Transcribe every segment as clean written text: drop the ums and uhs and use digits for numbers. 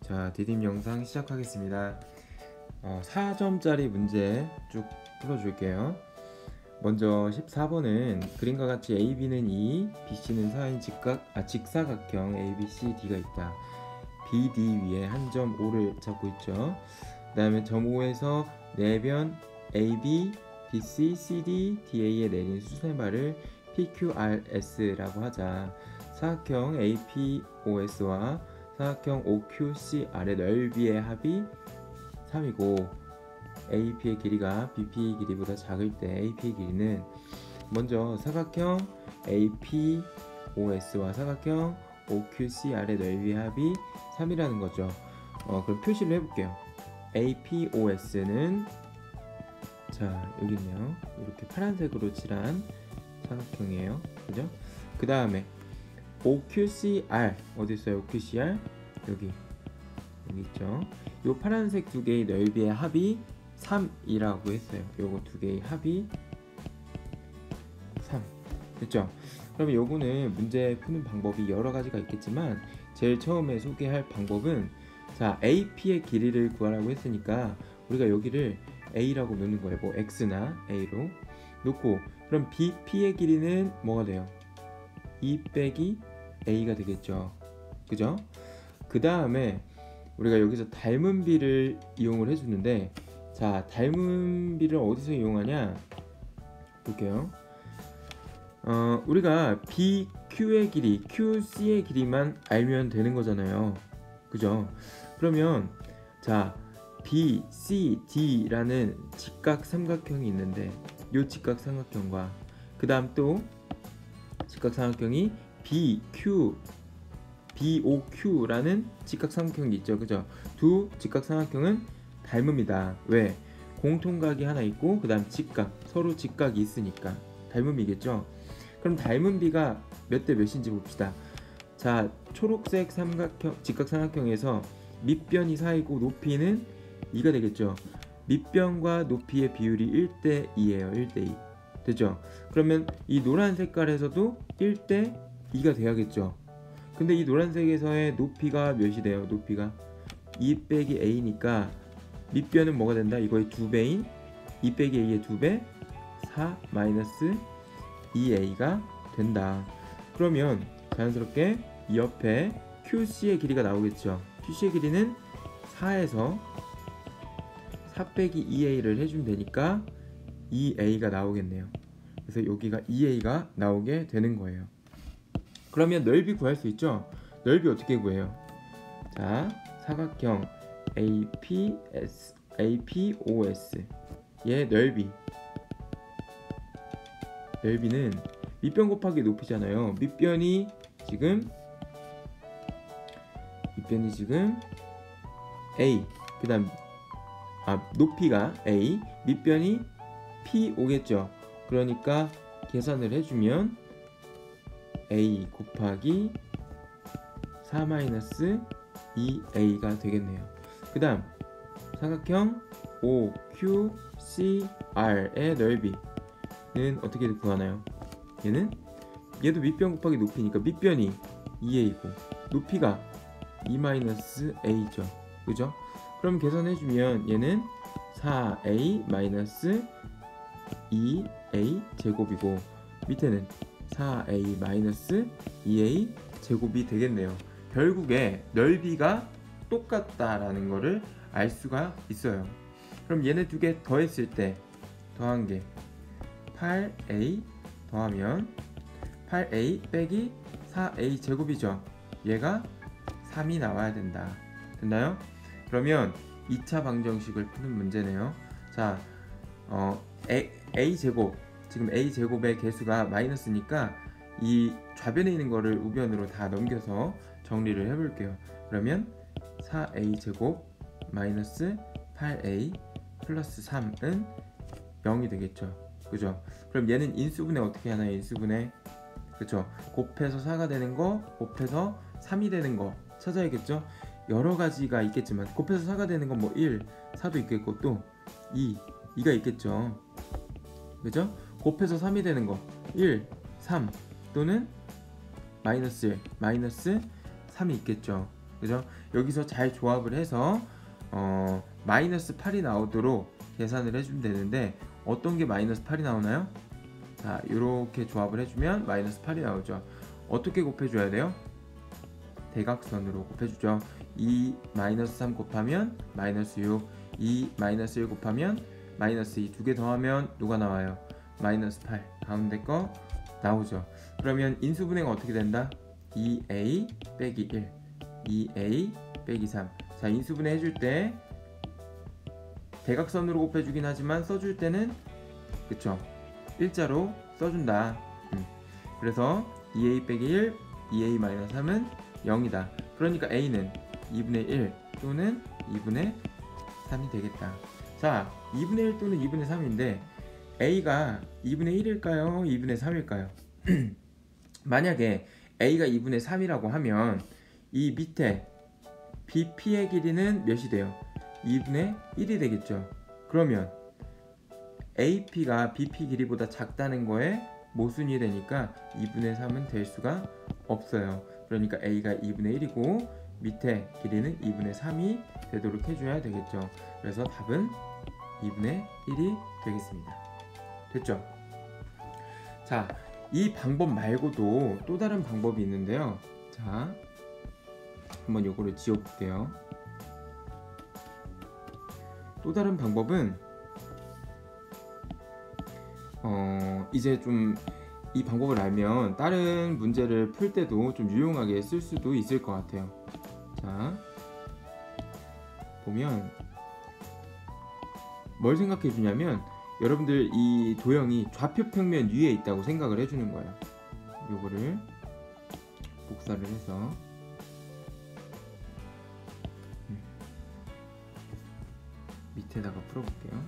자, 디딤 영상 시작하겠습니다. 4점짜리 문제 쭉 풀어줄게요. 먼저 14번은 그림과 같이 AB는 2, BC는 4인 직사각형 ABCD가 있다. BD 위에 한 점 O를 잡고 있죠. 그 다음에 점 O에서 내변 AB, BC, CD, DA에 내린 수세마를 PQRS라고 하자. 사각형 APOS와 사각형 OQCR의 넓이의 합이 3이고 AP의 길이가 BP의 길이보다 작을 때 AP의 길이는 먼저 사각형 APOS와 사각형 OQCR의 넓이의 합이 3이라는 거죠. 그럼 표시를 해볼게요. APOS는 자 여기 있네요. 이렇게 파란색으로 칠한 사각형이에요. 그죠? 그 다음에 OQCR 어디 있어요? OQCR 여기 있죠. 요 파란색 두 개의 넓이의 합이 3이라고 했어요. 요거 두 개의 합이 3 됐죠? 그러면 요거는 문제 푸는 방법이 여러 가지가 있겠지만 제일 처음에 소개할 방법은 자 AP의 길이를 구하라고 했으니까 우리가 여기를 A라고 놓는 거예요. 뭐 X나 A로 놓고 그럼 BP의 길이는 뭐가 돼요? 2 빼기 A가 되겠죠. 그죠? 그 다음에 우리가 여기서 닮은 비를 이용을 해주는데 자 닮은 비를 어디서 이용하냐 볼게요. 우리가 BQ의 길이, QC의 길이만 알면 되는 거잖아요. 그죠? 그러면 자 BCD라는 직각 삼각형이 있는데 요 직각 삼각형과 그 다음 또 직각 삼각형이 BOQ라는 직각 삼각형이 있죠. 그죠? 두 직각 삼각형은 닮음이다. 왜? 공통각이 하나 있고 그 다음 직각, 서로 직각이 있으니까 닮음이겠죠. 그럼 닮은 비가 몇 대 몇인지 봅시다. 자 초록색 삼각형, 직각 삼각형에서 밑변이 4이고 높이는 2가 되겠죠. 밑변과 높이의 비율이 1대 2예요. 1대 2 되죠? 그러면 이 노란 색깔에서도 1대 2가 돼야겠죠. 근데 이 노란색에서의 높이가 몇이 돼요? 높이가 2 빼기 A니까 밑변은 뭐가 된다? 이거의 2배인 2 빼기 A의 2배 4 마이너스 2A가 된다. 그러면 자연스럽게 이 옆에 QC의 길이가 나오겠죠. QC의 길이는 4에서 4 빼기 2A를 해주면 되니까 2A가 나오겠네요. 그래서 여기가 2A가 나오게 되는 거예요. 그러면 넓이 구할 수 있죠? 넓이 어떻게 구해요? 자, 사각형 APOS의 넓이는 밑변 곱하기 높이잖아요. 밑변이 지금 A 그 다음 높이가 A 밑변이 P 오겠죠. 그러니까 계산을 해주면 A 곱하기 4 마이너스 2A가 되겠네요. 그 다음 사각형 OQCR의 넓이는 어떻게 구하나요? 얘도 밑변 곱하기 높이니까 밑변이 2A고 높이가 2 마이너스 A죠. 그죠? 그럼 계산해주면 얘는 4A 마이너스 2A 제곱이고 밑에는 4A 마이너스 2A 제곱이 되겠네요. 결국에 넓이가 똑같다라는 거를 알 수가 있어요. 그럼 얘네 두 개 더했을 때 더한 게 8A 더하면 8A 빼기 4A 제곱이죠. 얘가 3이 나와야 된다. 됐나요? 그러면 2차 방정식을 푸는 문제네요. 자, A 제곱 지금 A 제곱의 개수가 마이너스니까 이 좌변에 있는 거를 우변으로 다 넘겨서 정리를 해볼게요. 그러면 4A 제곱 마이너스 8A 플러스 3은 0이 되겠죠. 그죠? 그럼 얘는 인수분해 어떻게 하나요? 인수분해 그죠? 곱해서 4가 되는 거, 곱해서 3이 되는 거 찾아야겠죠? 여러 가지가 있겠지만 곱해서 4가 되는 건 뭐 1, 4도 있겠고 또 2가 있겠죠. 그죠? 곱해서 3이 되는 거 1, 3 또는 마이너스 1, 마이너스 3이 있겠죠. 그죠? 여기서 잘 조합을 해서 마이너스 8이 나오도록 계산을 해주면 되는데 어떤 게 마이너스 8이 나오나요? 자, 이렇게 조합을 해주면 마이너스 8이 나오죠. 어떻게 곱해줘야 돼요? 대각선으로 곱해주죠. 2 마이너스 3 곱하면 마이너스 6, 2 마이너스 1 곱하면 마이너스 2, 두 개 더하면 누가 나와요? 마이너스 8, 가운데 거 나오죠. 그러면 인수분해가 어떻게 된다? 2a 빼기 1, 2a 빼기 3. 자, 인수분해 해줄 때 대각선으로 곱해주긴 하지만 써줄 때는 그쵸? 일자로 써준다. 그래서 2a 빼기 1, 2a 마이너스 3은 0이다. 그러니까 a는 2분의 1 또는 2분의 3이 되겠다. 자, 2분의 1 또는 2분의 3인데 a가 2분의 1일까요? 2분의 3일까요? 만약에 a가 2분의 3이라고 하면 이 밑에 bp의 길이는 몇이 돼요? 2분의 1이 되겠죠. 그러면 ap가 bp 길이보다 작다는 거에 모순이 되니까 2분의 3은 될 수가 없어요. 그러니까 a가 2분의 1이고 밑에 길이는 2분의 3이 되도록 해줘야 되겠죠. 그래서 답은 2분의 1이 되겠습니다. 됐죠? 자, 이 방법 말고도 또 다른 방법이 있는데요. 자, 한번 요거를 지워볼게요. 또 다른 방법은 이제 좀 이 방법을 알면 다른 문제를 풀 때도 좀 유용하게 쓸 수도 있을 것 같아요. 자, 보면 뭘 생각해 주냐면 여러분들 이 도형이 좌표 평면 위에 있다고 생각을 해주는 거예요. 요거를 복사를 해서 밑에다가 풀어볼게요.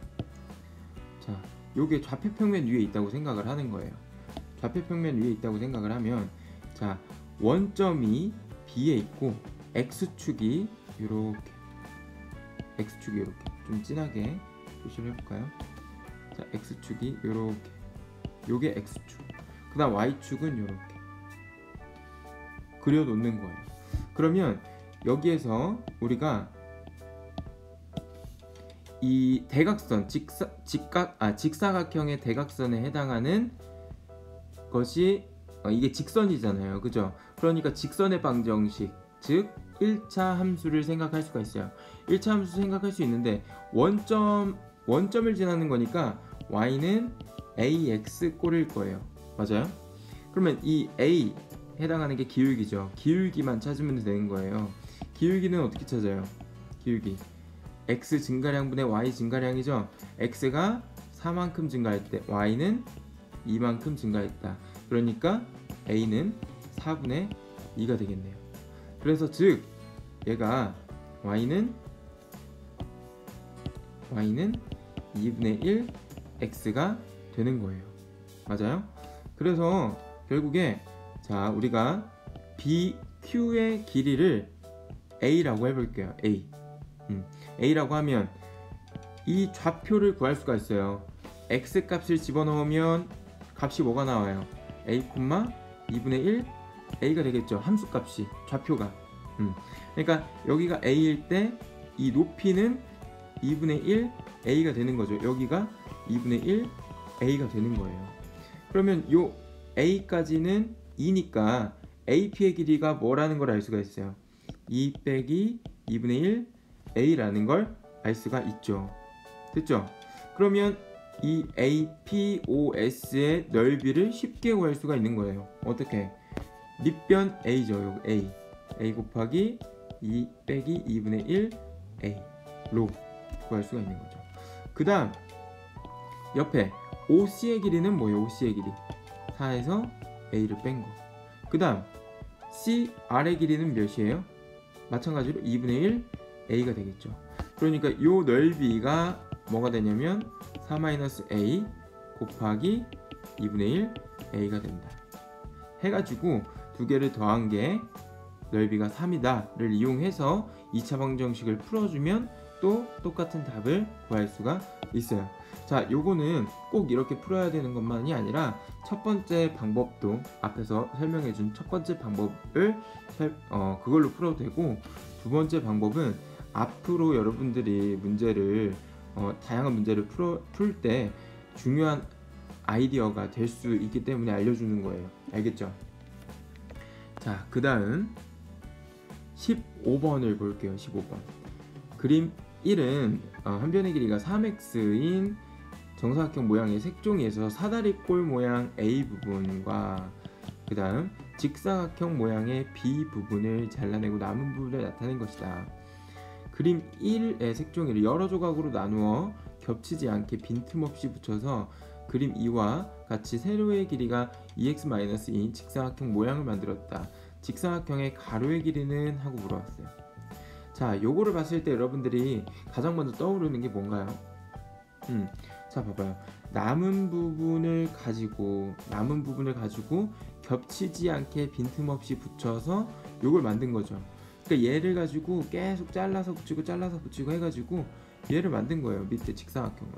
자, 요게 좌표 평면 위에 있다고 생각을 하는 거예요. 좌표 평면 위에 있다고 생각을 하면, 자, 원점이 B에 있고 X축이 요렇게, X축이 요렇게 좀 진하게 표시를 해볼까요? 자, X축이 요렇게, 요게 X축, 그 다음 Y축은 요렇게 그려놓는 거예요. 그러면 여기에서 우리가 이 대각선, 직사각형의 대각선에 해당하는 것이 이게 직선이잖아요. 그죠? 그러니까 직선의 방정식, 즉 1차 함수를 생각할 수가 있어요. 1차 함수 생각할 수 있는데 원점을 지나는 거니까 y는 ax 꼴일 거예요. 맞아요? 그러면 이 a 해당하는 게 기울기죠. 기울기만 찾으면 되는 거예요. 기울기는 어떻게 찾아요? 기울기 x 증가량분의 y 증가량이죠. x가 4만큼 증가할 때 y는 2만큼 증가했다. 그러니까 a는 4분의 2가 되겠네요. 그래서 즉 얘가 y는 2분의 1 x가 되는 거예요. 맞아요? 그래서 결국에 자, 우리가 BQ의 길이를 a라고 해볼게요. a라고 하면 이 좌표를 구할 수가 있어요. x 값을 집어넣으면 값이 뭐가 나와요? a, 2분의 1 a가 되겠죠. 함수값이, 좌표가. 그러니까 여기가 a일 때 이 높이는 2분의 1 a가 되는 거죠. 여기가 2분의 1 a가 되는 거예요. 그러면 요 a까지는 2니까 ap의 길이가 뭐라는 걸 알 수가 있어요. 2 빼기 2분의 1 a라는 걸 알 수가 있죠. 됐죠? 그러면 이 APOS의 넓이를 쉽게 구할 수가 있는 거예요. 어떻게? 밑변 a죠. 요거 a 곱하기 2 빼기 2분의 1 a로 구할 수가 있는 거죠. 그 다음 옆에 OC의 길이는 뭐예요? OC의 길이 4에서 a를 뺀 거. 그 다음 CR의 길이는 몇이에요? 마찬가지로 2분의 1 a가 되겠죠. 그러니까 요 넓이가 뭐가 되냐면 4-a 곱하기 2분의 1 a가 된다. 해가지고 두 개를 더한 게 넓이가 3이다 를 이용해서 2차 방정식을 풀어주면 또 똑같은 답을 구할 수가 있어요. 자, 요거는 꼭 이렇게 풀어야 되는 것만이 아니라 첫 번째 방법도 앞에서 설명해준 첫 번째 방법을 그걸로 풀어도 되고, 두 번째 방법은 앞으로 여러분들이 문제를 다양한 문제를 풀 때 중요한 아이디어가 될 수 있기 때문에 알려주는 거예요. 알겠죠? 자, 그 다음 15번을 볼게요. 15번 그림 1은 한 변의 길이가 3x인 정사각형 모양의 색종이에서 사다리꼴 모양 A 부분과 그 다음 직사각형 모양의 B 부분을 잘라내고 남은 부분을 나타낸 것이다. 그림 1의 색종이를 여러 조각으로 나누어 겹치지 않게 빈틈없이 붙여서 그림 2와 같이 세로의 길이가 2x-2인 직사각형 모양을 만들었다. 직사각형의 가로의 길이는? 하고 물어봤어요. 자, 요거를 봤을 때 여러분들이 가장 먼저 떠오르는 게 뭔가요? 자, 봐봐요. 남은 부분을 가지고 겹치지 않게 빈틈없이 붙여서 요걸 만든 거죠. 그러니까 얘를 가지고 계속 잘라서 붙이고 해가지고 얘를 만든 거예요. 밑에 직사각형을.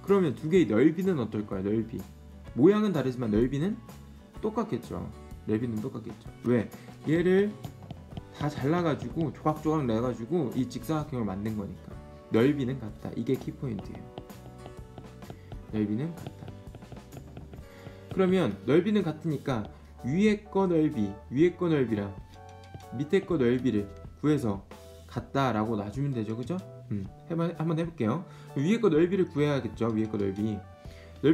그러면 두 개의 넓이는 어떨까요? 넓이. 모양은 다르지만 넓이는 똑같겠죠. 왜? 얘를 다 잘라가지고 조각조각 내가지고 이 직사각형을 만든 거니까 넓이는 같다. 이게 키포인트예요. 넓이는 같다. 그러면 넓이는 같으니까 위에 거 넓이랑 밑에 거 넓이를 구해서 같다라고 놔주면 되죠. 그죠? 한번 해볼게요. 위에 거 넓이를 구해야겠죠. 위에 거 넓이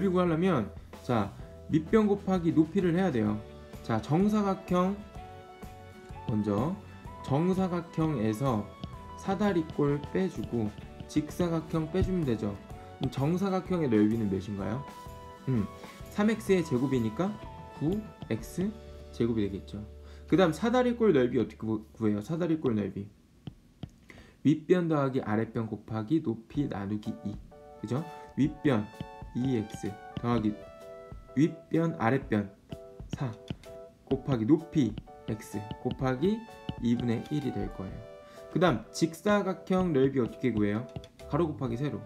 구하려면 자, 밑변 곱하기 높이를 해야 돼요. 자, 먼저 정사각형에서 사다리꼴 빼주고 직사각형 빼주면 되죠. 그럼 정사각형의 넓이는 몇인가요? 3x의 제곱이니까 9x 제곱이 되겠죠. 그 다음 사다리꼴 넓이 어떻게 구해요? 사다리꼴 넓이 윗변 더하기 아랫변 곱하기 높이 나누기 2. 그죠? 윗변 2x 더하기 윗변 아랫변 4 곱하기 높이 x 곱하기 2분의 1이 될 거예요. 그 다음 직사각형 넓이 어떻게 구해요? 가로 곱하기 세로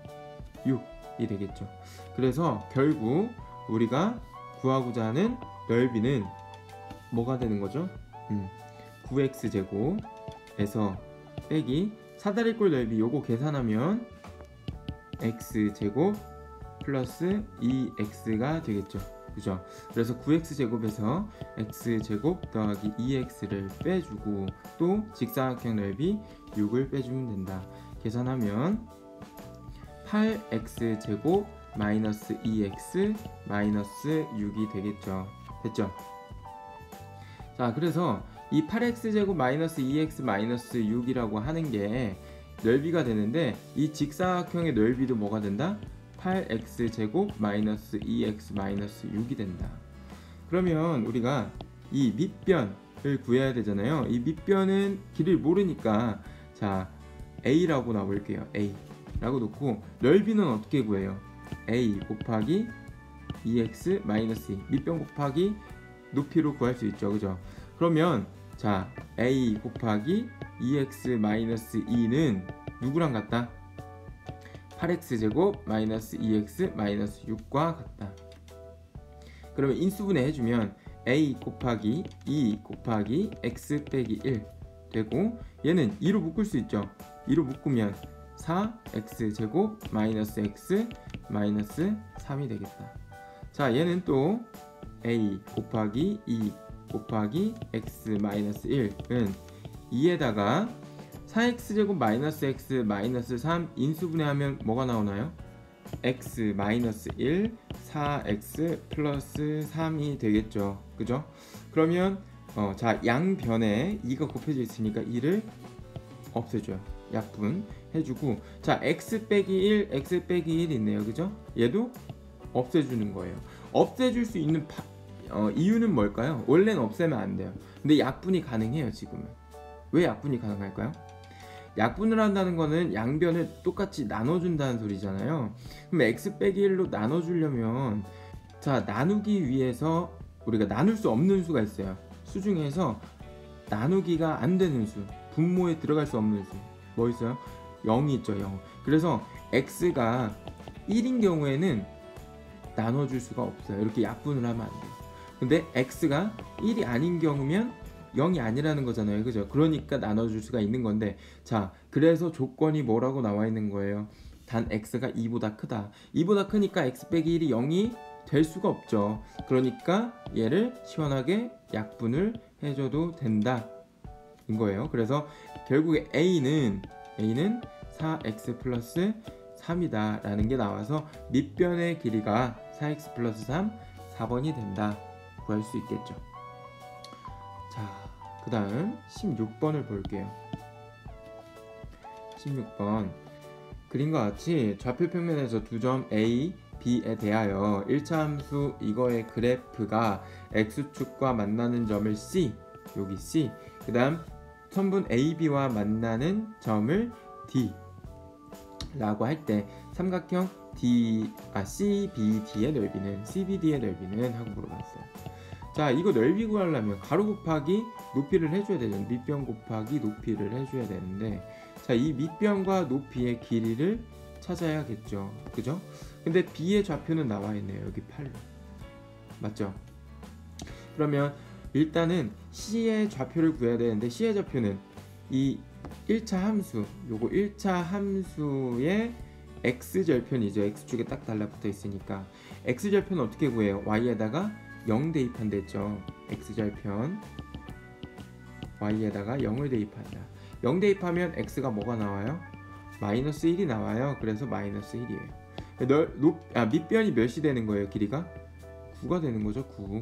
6이 되겠죠. 그래서 결국 우리가 구하고자 하는 넓이는 뭐가 되는 거죠? 9x제곱에서 빼기 사다리꼴 넓이 요거 계산하면 x제곱 플러스 2x가 되겠죠. 그죠? 그래서 9x제곱에서 x제곱 더하기 2x를 빼주고 또 직사각형 넓이 6을 빼주면 된다. 계산하면 8x제곱 마이너스 2x 마이너스 6이 되겠죠. 됐죠? 자, 그래서 이 8x제곱 마이너스 2x 마이너스 6이라고 하는 게 넓이가 되는데 이 직사각형의 넓이도 뭐가 된다? 8x제곱 마이너스 2x 마이너스 6이 된다. 그러면 우리가 이 밑변을 구해야 되잖아요. 이 밑변은 길을 모르니까 자, a라고 나올게요. a 라고 놓고 넓이는 어떻게 구해요? a 곱하기 2x 마이너스 2 밑변 곱하기 높이로 구할 수 있죠. 그죠? 그러면 자, a 곱하기 2x 마이너스 2는 누구랑 같다? 8x제곱 마이너스 2x 마이너스 6과 같다. 그러면 인수분해 해주면 a 곱하기 2 곱하기 x 빼기 1 되고 얘는 2로 묶을 수 있죠. 2로 묶으면 4x제곱 마이너스 x 마이너스 3이 되겠다. 자, 얘는 또 a 곱하기 2 곱하기 x 마이너스 1은 2에다가 4x제곱 마이너스 x 마이너스 3 인수분해하면 뭐가 나오나요? x 마이너스 1 4x 플러스 3이 되겠죠. 그죠? 그러면 자, 양변에 2가 곱해져 있으니까 2를 없애줘요. 약분 해주고 자, x 빼기 1 x 빼기 1 있네요. 그죠? 얘도 없애주는 거예요. 없애줄 수 있는 이유는 뭘까요? 원래는 없애면 안 돼요. 근데 약분이 가능해요. 지금은. 왜 약분이 가능할까요? 약분을 한다는 거는 양변을 똑같이 나눠준다는 소리잖아요. 그럼 x 빼기 1로 나눠주려면 자, 나누기 위해서 우리가 나눌 수 없는 수가 있어요. 수 중에서 나누기가 안 되는 수, 분모에 들어갈 수 없는 수 뭐 있어요? 0이 있죠. 0. 그래서 x가 1인 경우에는 나눠줄 수가 없어요. 이렇게 약분을 하면 안 돼요. 근데 x가 1이 아닌 경우면 0이 아니라는 거잖아요. 그죠? 그러니까 나눠줄 수가 있는 건데, 자, 그래서 조건이 뭐라고 나와 있는 거예요? 단 x가 2보다 크다. 2보다 크니까 x 빼기 1이 0이 될 수가 없죠. 그러니까 얘를 시원하게 약분을 해줘도 된다 인 거예요. 그래서 결국에 a는 4x 플러스 3이다 라는 게 나와서 밑변의 길이가 4x 플러스 3, 4번이 된다 구할 수 있겠죠. 자, 그 다음 16번을 볼게요. 16번 그림과 같이 좌표 평면에서 두 점 A, B에 대하여 1차 함수 이거의 그래프가 X축과 만나는 점을 C, 여기 C, 그 다음 선분 AB와 만나는 점을 D 라고 할 때 삼각형 CBD의 넓이는 하고 물어봤어요. 자, 이거 넓이 구하려면 가로 곱하기 높이를 해줘야 되잖아요. 밑변 곱하기 높이를 해줘야 되는데, 자, 이 밑변과 높이의 길이를 찾아야겠죠. 그죠? 근데 B의 좌표는 나와 있네요. 여기 8로. 맞죠? 그러면 일단은 C의 좌표를 구해야 되는데, C의 좌표는 이 1차 함수, 요거 1차 함수의 x절편이죠. x축에 딱 달라붙어 있으니까 x절편은 어떻게 구해요? y에다가 0 대입한댔죠. x절편 y에다가 0을 대입한다. 0 대입하면 x가 뭐가 나와요? 마이너스 1이 나와요. 그래서 마이너스 1이에요. 밑변이 몇이 되는 거예요? 길이가? 9가 되는 거죠. 9.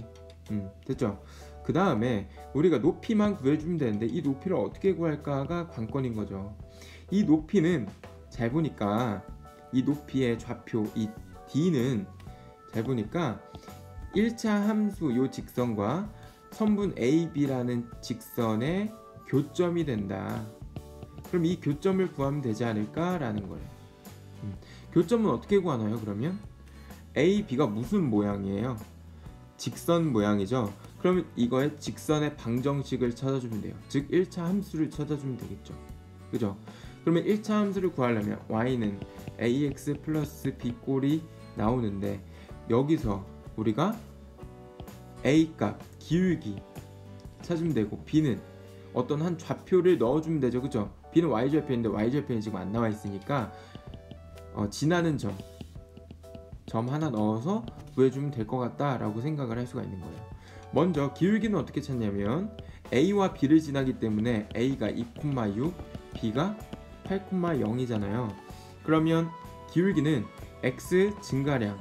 됐죠? 그 다음에 우리가 높이만 구해주면 되는데, 이 높이를 어떻게 구할까가 관건인 거죠. 이 높이는 잘 보니까 이 높이의 좌표 이 D는 잘 보니까 1차 함수 요 직선과 선분 AB라는 직선의 교점이 된다. 그럼 이 교점을 구하면 되지 않을까라는 거예요. 교점은 어떻게 구하나요? 그러면 AB가 무슨 모양이에요? 직선 mo양이죠. 그러면 이거의 직선의 방정식을 찾아주면 돼요. 즉 1차 함수를 찾아주면 되겠죠. 그죠? 그러면 1차 함수를 구하려면 y는 ax 플러스 b 꼴이 나오는데, 여기서 우리가 a 값, 기울기 찾으면 되고, b는 어떤 한 좌표를 넣어주면 되죠. 그죠? b는 y절편인데 y절편이 지금 안 나와 있으니까 지나는 점 하나 넣어서 구해주면 될 것 같다 라고 생각을 할 수가 있는 거예요. 먼저 기울기는 어떻게 찾냐면, a와 b를 지나기 때문에 a가 2,6, b가 8,0이잖아요. 그러면 기울기는 x 증가량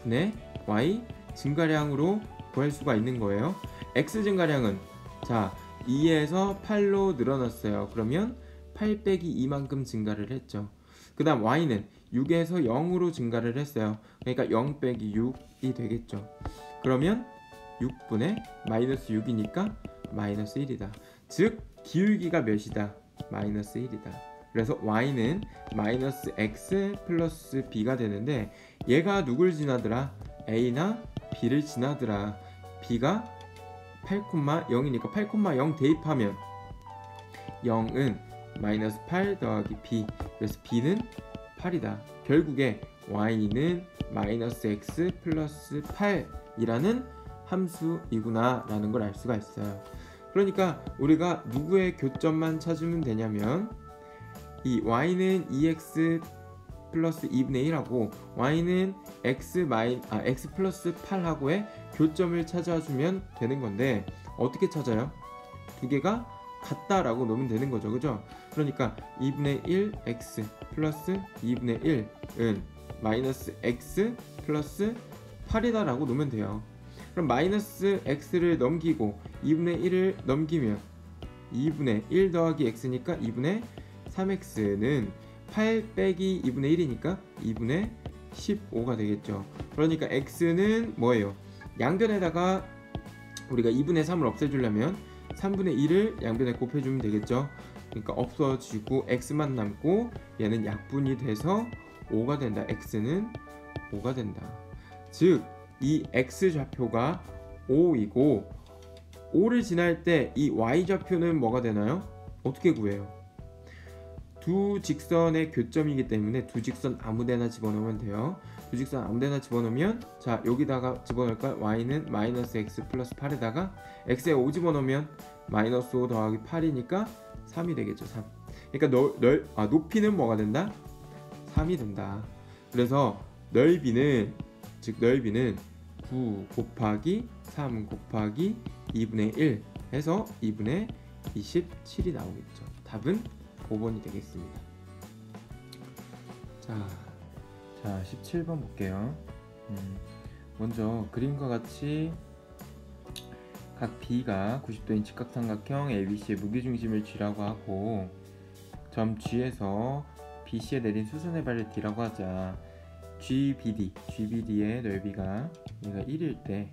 분의 y 증가량으로 구할 수가 있는 거예요. x 증가량은 자 2에서 8로 늘어났어요. 그러면 8 빼기 2만큼 증가를 했죠. 그 다음 y는 6에서 0으로 증가를 했어요. 그러니까 0 빼기 6이 되겠죠. 그러면 6분의 마이너스 6이니까 마이너스 1이다. 즉 기울기가 몇이다? 마이너스 1이다. 그래서 y는 마이너스 x 플러스 b가 되는데, 얘가 누굴 지나더라? a나 b를 지나더라. b가 8,0이니까 8,0 대입하면 0은 마이너스 8 더하기 b, 그래서 b는 8이다. 결국에 y는 마이너스 x 플러스 8이라는 함수이구나 라는 걸 알 수가 있어요. 그러니까 우리가 누구의 교점만 찾으면 되냐면, 이 y는 2x 플러스 2분의 1하고 y는 x 플러스 8하고의 교점을 찾아주면 되는 건데, 어떻게 찾아요? 두 개가 같다라고 놓으면 되는 거죠. 그죠? 그러니까 2분의 1 x 플러스 2분의 1은 마이너스 x 플러스 8이다 라고 놓으면 돼요. 그럼 마이너스 x를 넘기고 2분의 1을 넘기면 2분의 1 더하기 x니까 2분의 3x는 8 빼기 2분의 1이니까 2분의 15가 되겠죠. 그러니까 x는 뭐예요? 양변에다가 우리가 2분의 3을 없애주려면 3분의 1을 양변에 곱해주면 되겠죠. 그러니까 없어지고 x만 남고 얘는 약분이 돼서 5가 된다. x는 5가 된다. 즉 이 x좌표가 5이고 5를 지날 때 이 y좌표는 뭐가 되나요? 어떻게 구해요? 두 직선의 교점이기 때문에 두 직선 아무데나 집어넣으면 돼요. 두 직선 아무데나 집어넣으면 자 여기다가 집어넣을까? y는 마이너스 x 플러스 8에다가 x에 5 집어넣으면 마이너스 5 더하기 8이니까 3이 되겠죠. 3. 그러니까 높이는 뭐가 된다? 3이 된다. 그래서 넓이는 9 곱하기 3 곱하기 2분의 1 해서 2분의 27이 나오겠죠. 답은 5번이 되겠습니다. 자 17번 볼게요. 먼저 그림과 같이 각 B가 90도인 직각삼각형 ABC의 무게중심을 G라고 하고 점 G에서 BC에 내린 수선의 발을 D라고 하자. GBD의 넓이가 얘가 1일 때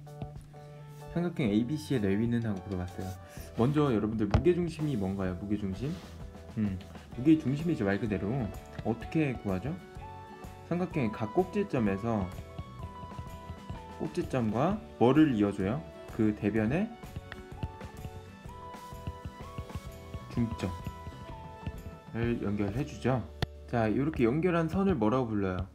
삼각형 ABC의 넓이는 하고 물어봤어요. 먼저 여러분들 무게중심이 뭔가요? 무게중심? 무게중심이죠. 말 그대로. 어떻게 구하죠? 삼각형의 각 꼭지점에서 꼭지점과 뭐를 이어줘요? 그 대변의 중점을 연결해주죠. 자, 이렇게 연결한 선을 뭐라고 불러요?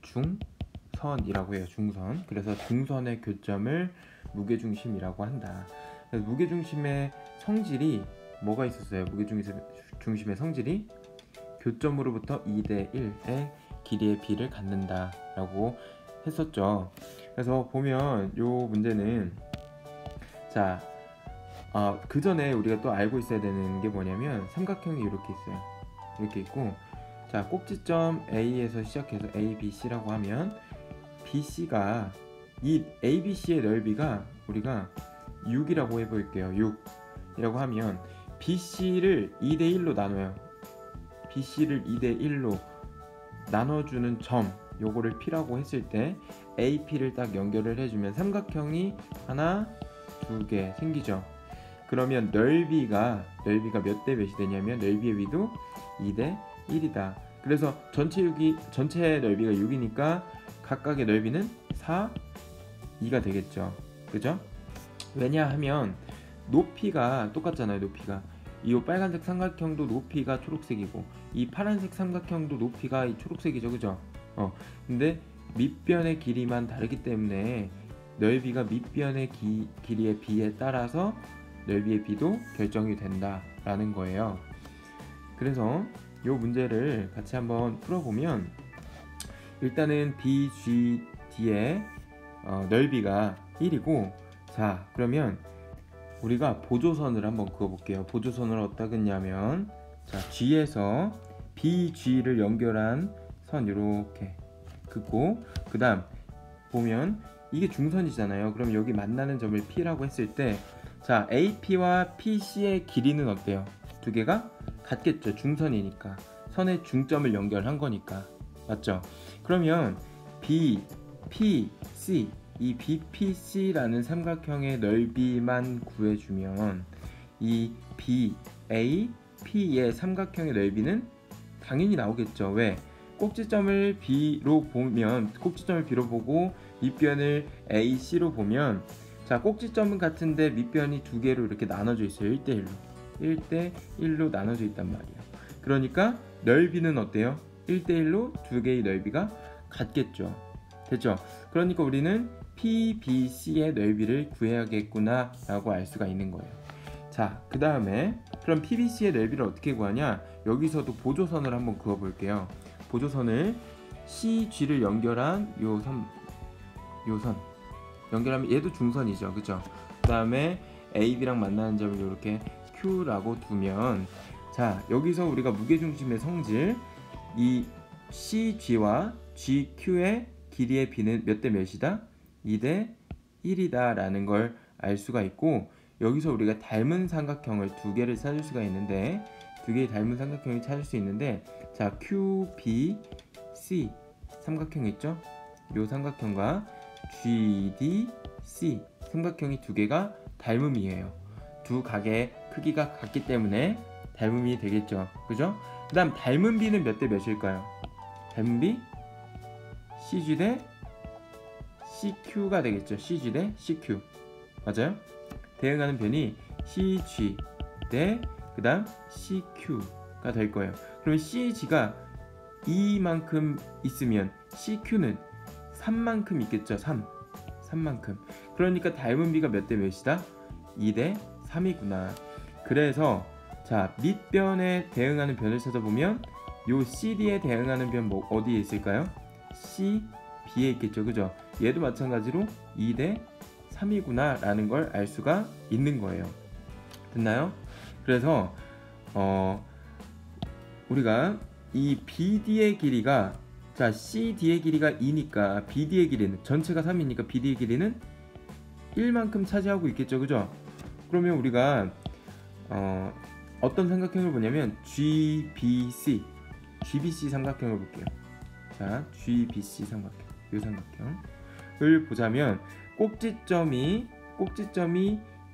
중선이라고 해요. 중선. 그래서 중선의 교점을 무게중심이라고 한다. 그래서 무게중심의 성질이 뭐가 있었어요? 무게중심의 성질이 교점으로부터 2대 1의 길이의 b를 갖는다 라고 했었죠. 그래서 보면 요 문제는 자 그 전에 우리가 또 알고 있어야 되는 게 뭐냐면 삼각형이 이렇게 있어요. 이렇게 있고 자 꼭지점 A에서 시작해서 ABC라고 하면 BC가 이 ABC의 넓이가 우리가 6이라고 해볼게요. 6이라고 하면 BC를 2대1로 나눠요. BC를 2대1로 나눠주는 점 요거를 P라고 했을 때 AP를 딱 연결을 해주면 삼각형이 하나, 두 개 생기죠. 그러면 넓이가 몇 대 몇이 되냐면 넓이의 위도 2대 1이다. 그래서 전체 넓이가 6이니까 각각의 넓이는 4, 2가 되겠죠. 그죠? 왜냐하면 높이가 똑같잖아요. 높이가 이 빨간색 삼각형도 높이가 초록색이고 이 파란색 삼각형도 높이가 이 초록색이죠. 그죠? 근데 밑변의 길이만 다르기 때문에 넓이가 밑변의 길이의 비에 따라서 넓이의 비도 결정이 된다라는 거예요. 그래서 이 문제를 같이 한번 풀어보면 일단은 BGD의 넓이가 1이고 자 그러면 우리가 보조선을 한번 그어볼게요. 보조선을 어디다 긋냐면 자 G에서 BG를 연결한 선 이렇게 긋고 그 다음 보면 이게 중선이잖아요. 그럼 여기 만나는 점을 P라고 했을 때 자 AP와 PC의 길이는 어때요? 두 개가 같겠죠. 중선이니까 선의 중점을 연결한 거니까 맞죠? 그러면 BPC 이 BPC라는 삼각형의 넓이만 구해주면 이 BAP의 삼각형의 넓이는 당연히 나오겠죠. 왜? 꼭지점을 B로 보고 밑변을 AC로 보면 자 꼭지점은 같은데 밑변이 두 개로 이렇게 나눠져 있어요. 1대1로 나눠져 있단 말이에요. 그러니까 넓이는 어때요? 1대1로 두 개의 넓이가 같겠죠. 됐죠? 그러니까 우리는 PBC의 넓이를 구해야겠구나 라고 알 수가 있는 거예요. 자, 그 다음에 그럼 PBC의 넓이를 어떻게 구하냐? 여기서도 보조선을 한번 그어 볼게요. 보조선을 CG를 연결한 요 선 연결하면 얘도 중선이죠. 그죠? 그 다음에 AB랑 만나는 점을 이렇게 Q라고 두면 자 여기서 우리가 무게중심의 성질 이 CG와 GQ의 길이의 B는 몇 대 몇이다? 2대 1이다 라는 걸 알 수가 있고 여기서 우리가 닮은 삼각형을 두 개를 찾을 수가 있는데 두 개의 닮은 삼각형을 찾을 수 있는데 자 QBC 삼각형 있죠? 이 삼각형과 GDC 삼각형이 두 개가 닮음이에요. 두 각의 크기가 같기 때문에 닮음이 되겠죠. 그죠? 그 다음 닮은 B는 몇 대 몇일까요? 닮은 B CG 대 CQ가 되겠죠. CG 대 CQ 맞아요? 대응하는 변이 CG 대 그 다음 CQ CQ가 될 거예요. 그러면 CG가 2만큼 있으면 CQ는 3만큼 있겠죠. 3만큼. 그러니까 닮은 비가 몇 대 몇이다? 2대 3이구나. 그래서 자, 밑변에 대응하는 변을 찾아보면 요 CD에 대응하는 변 뭐 어디에 있을까요? C, B에 있겠죠. 그죠? 얘도 마찬가지로 2대 3이구나 라는 걸 알 수가 있는 거예요. 됐나요? 그래서 우리가 이 BD의 길이가, 자, CD의 길이가 2니까 BD의 길이는, 전체가 3이니까 BD의 길이는 1만큼 차지하고 있겠죠. 그죠? 그러면 우리가 어떤 삼각형을 보냐면 GBC 삼각형을 볼게요. 자, GBC 삼각형, 이 삼각형을 보자면 꼭지점이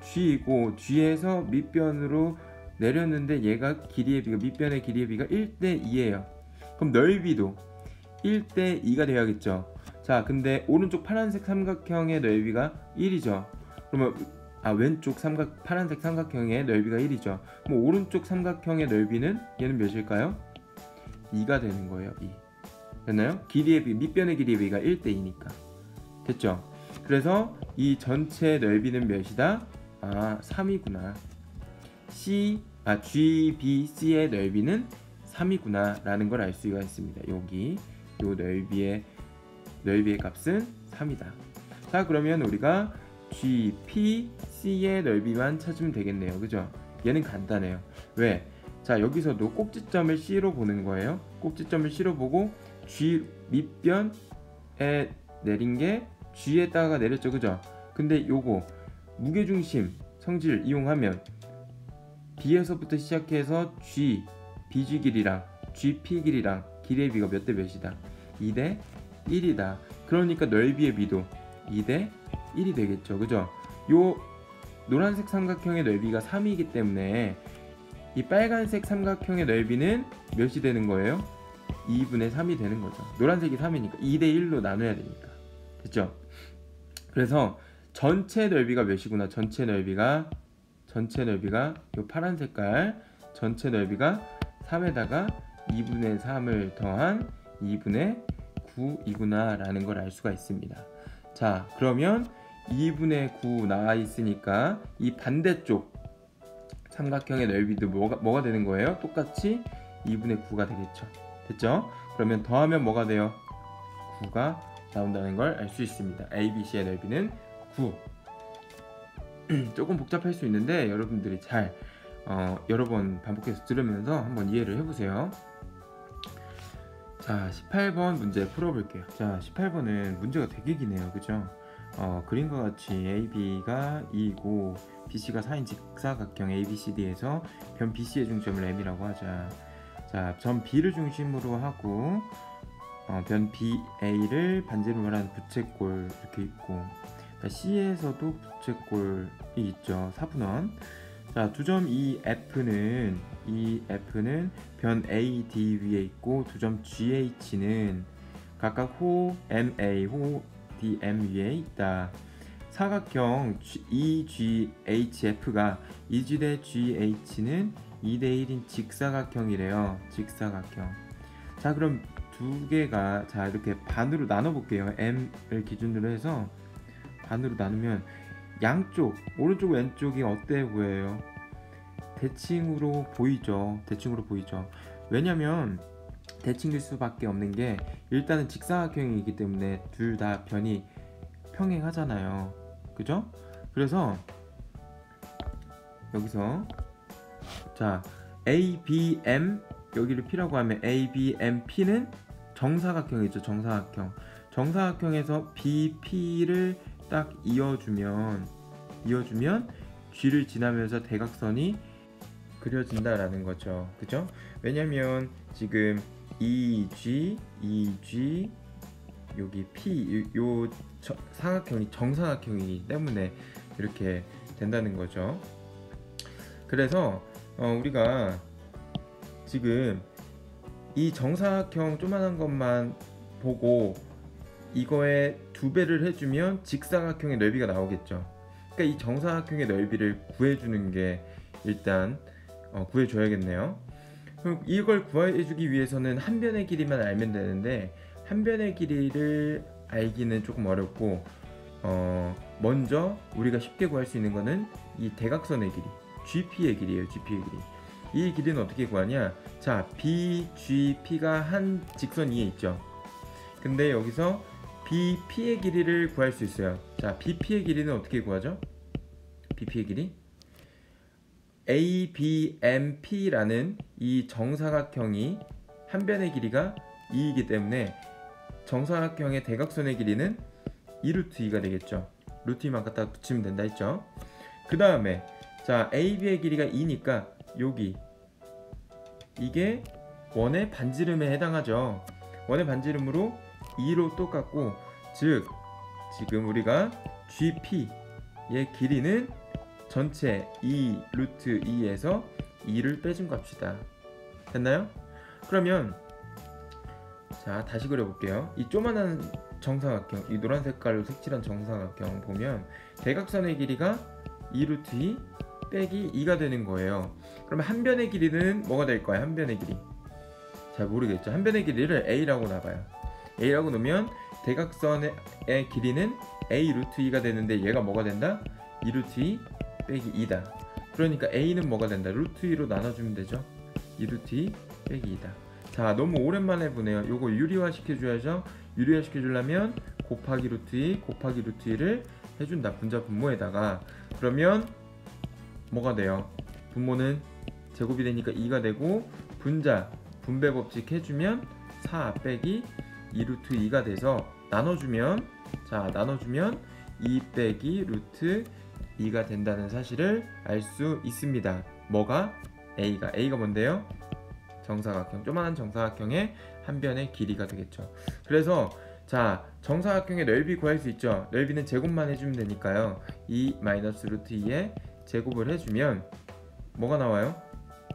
G이고 G에서 밑변으로 내렸는데 얘가 길이의 비가, 밑변의 길이의 비가 1대 2예요. 그럼 넓이도 1대 2가 되어야겠죠. 자, 근데 오른쪽 파란색 삼각형의 넓이가 1이죠. 그러면 왼쪽 파란색 삼각형의 넓이가 1이죠. 그럼 오른쪽 삼각형의 넓이는 얘는 몇일까요? 2가 되는 거예요. 2. 됐나요? 길이의 비, 밑변의 길이의 비가 1대 2니까. 됐죠? 그래서 이 전체 넓이는 몇이다? 3이구나. GBC의 넓이는 3이구나 라는 걸 알 수가 있습니다. 여기 요 넓이의 값은 3이다. 자, 그러면 우리가 GPC의 넓이만 찾으면 되겠네요. 그죠? 얘는 간단해요. 왜? 자, 여기서도 꼭지점을 C로 보는 거예요. 꼭지점을 C로 보고 G 밑변에 내린 게 G에다가 내렸죠. 그죠? 근데 요거 무게중심 성질 이용하면 B에서부터 시작해서 BG 길이랑 GP 길이랑 길이의 비가 몇 대 몇이다? 2대 1이다. 그러니까 넓이의 비도 2대 1이 되겠죠. 그죠? 요 노란색 삼각형의 넓이가 3이기 때문에 이 빨간색 삼각형의 넓이는 몇이 되는 거예요? 2분의 3이 되는 거죠. 노란색이 3이니까 2대 1로 나눠야 되니까. 됐죠? 그래서 전체 넓이가 몇이구나. 전체 넓이가 요 파란 색깔 전체 넓이가 3에다가 2분의 3을 더한 2분의 9이구나 라는 걸 알 수가 있습니다. 자, 그러면 2분의 9 나와 있으니까 이 반대쪽 삼각형의 넓이도 뭐가 되는 거예요? 똑같이 2분의 9가 되겠죠. 됐죠? 그러면 더하면 뭐가 돼요? 9가 나온다는 걸 알 수 있습니다. ABC의 넓이는 9. 조금 복잡할 수 있는데 여러분들이 잘 여러 번 반복해서 들으면서 한번 이해를 해보세요. 자, 18번 문제 풀어볼게요. 자, 18번은 문제가 되게 기네요. 그죠? 그림과 같이 AB가 2이고 BC가 4인 직사각형 ABCD에서 변 BC의 중점을 M이라고 하자. 자, 점 B를 중심으로 하고 변 BA를 반지름 말하는 부채꼴 이렇게 있고, C에서도 부채꼴이 있죠. 4분원. 자, 두 점 F는 변 AD 위에 있고 두 점 GH는 각각 호 MA, 호 DM 위에 있다. 사각형 EGHF가 2G 대 GH는 2대 1인 직사각형이래요. 직사각형. 자, 그럼 두 개가, 자, 이렇게 반으로 나눠 볼게요. M을 기준으로 해서 반으로 나누면 양쪽 오른쪽 왼쪽이 어때 보여요? 대칭으로 보이죠. 왜냐면 대칭일 수밖에 없는 게, 일단은 직사각형이기 때문에 둘 다 변이 평행하잖아요. 그죠? 그래서 여기서 자, ABM 여기를 P라고 하면 ABMP는 정사각형이죠. 정사각형에서 BP를 딱 이어주면 G를 지나면서 대각선이 그려진다라는 거죠. 그죠? 왜냐면 지금 EG 여기 P 요 사각형이 정사각형이기 때문에 이렇게 된다는 거죠. 그래서 우리가 지금 이 정사각형 조만한 것만 보고 이거에 2배를 해주면 직사각형의 넓이가 나오겠죠. 그러니까 이 정사각형의 넓이를 구해주는 게 일단 구해줘야겠네요. 그럼 이걸 구해주기 위해서는 한 변의 길이만 알면 되는데 한 변의 길이를 알기는 조금 어렵고 먼저 우리가 쉽게 구할 수 있는 거는 이 대각선의 길이, GP의 길이에요. GP의 길이. 이 길이는 어떻게 구하냐? 자, BGP가 한 직선 위에 있죠. 근데 여기서 BP의 길이를 구할 수 있어요. 자, BP의 길이는 어떻게 구하죠? BP의 길이 ABMP라는 이 정사각형이 한 변의 길이가 2이기 때문에 정사각형의 대각선의 길이는 2√2가 되겠죠. 루트 2만 갖다 붙이면 된다 했죠. 그 다음에 자, AB의 길이가 2니까 여기 이게 원의 반지름에 해당하죠. 원의 반지름으로 2로 똑같고, 즉 지금 우리가 GP의 길이는 전체 2√2에서 2를 빼준 값이다. 됐나요? 그러면 자, 다시 그려볼게요. 이 조만한 정사각형, 이 노란 색깔로 색칠한 정사각형 보면 대각선의 길이가 2√2 빼기 2가 되는 거예요. 그러면 한 변의 길이는 뭐가 될까요? 한 변의 길이 잘 모르겠죠. 한 변의 길이를 A라고 놔봐요. A라고 놓으면 대각선의 길이는 A√2가 되는데 얘가 뭐가 된다? 2√2 빼기 2다. 그러니까 A는 뭐가 된다? √2로 나눠주면 되죠. 2√2 빼기 2다. 자, 너무 오랜만에 보네요. 요거 유리화 시켜줘야죠. 유리화 시켜주려면 곱하기 √2 곱하기 √2를 해준다. 분자 분모에다가. 그러면 뭐가 돼요? 분모는 제곱이 되니까 2가 되고, 분자 분배 법칙 해주면 4 빼기 2√2가 돼서 나눠주면, 자, 나눠주면 2 빼기 √2가 된다는 사실을 알 수 있습니다. 뭐가? A가 뭔데요? 정사각형, 조만한 정사각형의 한 변의 길이가 되겠죠. 그래서 자, 정사각형의 넓이 구할 수 있죠. 넓이는 제곱만 해주면 되니까요. 2 마이너스 √2에 제곱을 해주면 뭐가 나와요?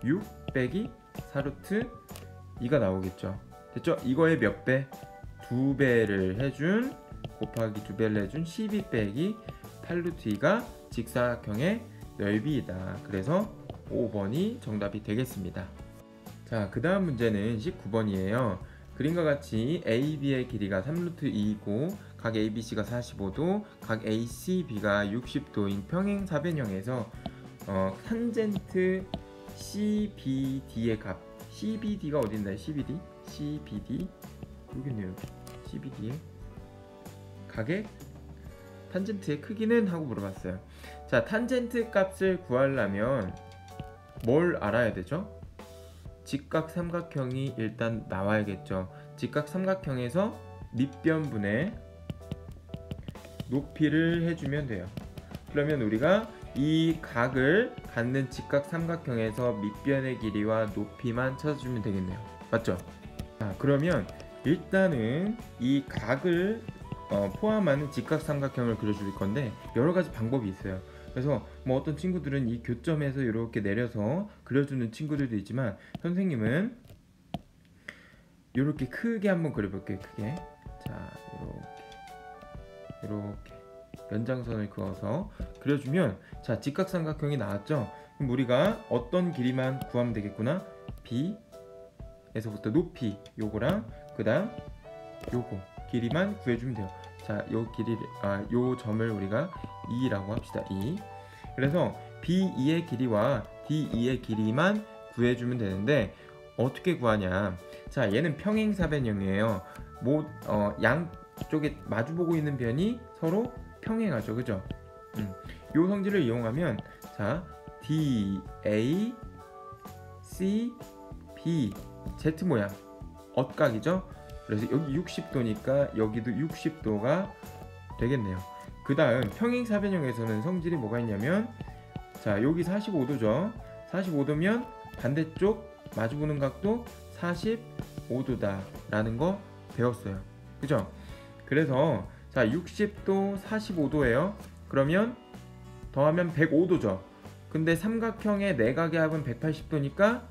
6 빼기 4√2가 나오겠죠. 됐죠? 이거의 몇 배? 2배를 해준, 곱하기 2배를 해준 12 빼기 8√2가 직사각형의 넓이이다. 그래서 5번이 정답이 되겠습니다. 자, 그 다음 문제는 19번이에요. 그림과 같이 AB의 길이가 3√2이고 각 ABC가 45도, 각 ACB가 60도인 평행 사변형에서 탄젠트 CBD의 값, CBD가 어딘가요? CBD 여기 있네요. CBD의 각의 탄젠트의 크기는? 하고 물어봤어요. 자, 탄젠트 값을 구하려면 뭘 알아야 되죠? 직각 삼각형이 일단 나와야겠죠. 직각 삼각형에서 밑변분의 높이를 해주면 돼요. 그러면 우리가 이 각을 갖는 직각 삼각형에서 밑변의 길이와 높이만 찾아주면 되겠네요. 맞죠? 자, 그러면 일단은 이 각을 포함하는 직각 삼각형을 그려줄 건데 여러 가지 방법이 있어요. 그래서 뭐 어떤 친구들은 이 교점에서 이렇게 내려서 그려주는 친구들도 있지만, 선생님은 이렇게 크게 한번 그려볼게요. 크게. 자, 이렇게 연장선을 그어서 그려주면, 자, 직각삼각형이 나왔죠. 그럼 우리가 어떤 길이만 구하면 되겠구나. B에서부터 높이 요거랑 그 다음 요거 길이만 구해주면 돼요. 자, 요 점을 우리가 2라고 합시다. 2. 그래서 B2의 길이와 D2의 길이만 구해주면 되는데 어떻게 구하냐? 자, 얘는 평행사변형이에요. 양쪽에 마주보고 있는 변이 서로 평행하죠, 그죠? 요 성질을 이용하면, 자, D, A, C, B, Z 모양 엇각이죠? 그래서 여기 60도니까 여기도 60도가 되겠네요. 그 다음 평행사변형에서는 성질이 뭐가 있냐면, 자, 여기 45도죠. 45도면 반대쪽 마주보는 각도 45도다 라는 거 배웠어요. 그죠? 그래서 자, 60도 45도예요. 그러면 더하면 105도죠. 근데 삼각형의 내각의 합은 180도니까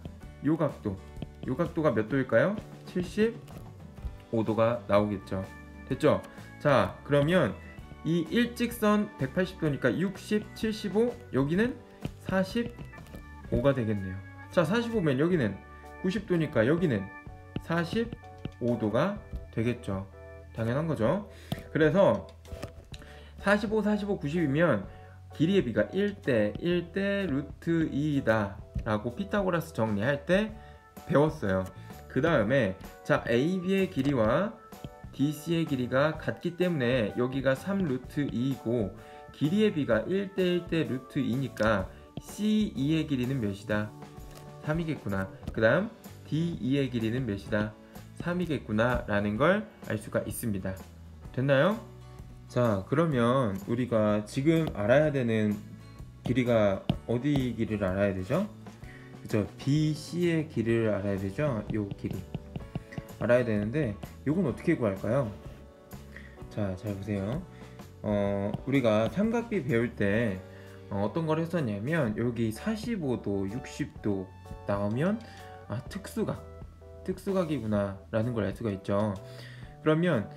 요 각도가 몇 도일까요? 75도가 나오겠죠. 됐죠? 자, 그러면 이 일직선 180도니까 60, 75, 여기는 45가 되겠네요. 자, 45면 여기는 90도니까 여기는 45도가 되겠죠. 당연한 거죠. 그래서 45, 45, 90이면 길이의 비가 1대 1대 루트 2이다 라고 피타고라스 정리할 때 배웠어요. 그 다음에 자, AB의 길이와 DC의 길이가 같기 때문에 여기가 3 루트 2이고 길이의 비가 1대 1대 루트 2니까 CE의 길이는 몇이다? 3이겠구나. 그 다음 DE의 길이는 몇이다? 3이겠구나 라는 걸 알 수가 있습니다. 됐나요? 자, 그러면 우리가 지금 알아야 되는 길이가 어디 길이를 알아야 되죠? 그죠? BC의 길이를 알아야 되죠? 요 길이 알아야 되는데 요건 어떻게 구할까요? 자, 잘 보세요. 우리가 삼각비 배울 때 어떤 걸 했었냐면 여기 45도, 60도 나오면 특수각이구나 라는 걸 알 수가 있죠. 그러면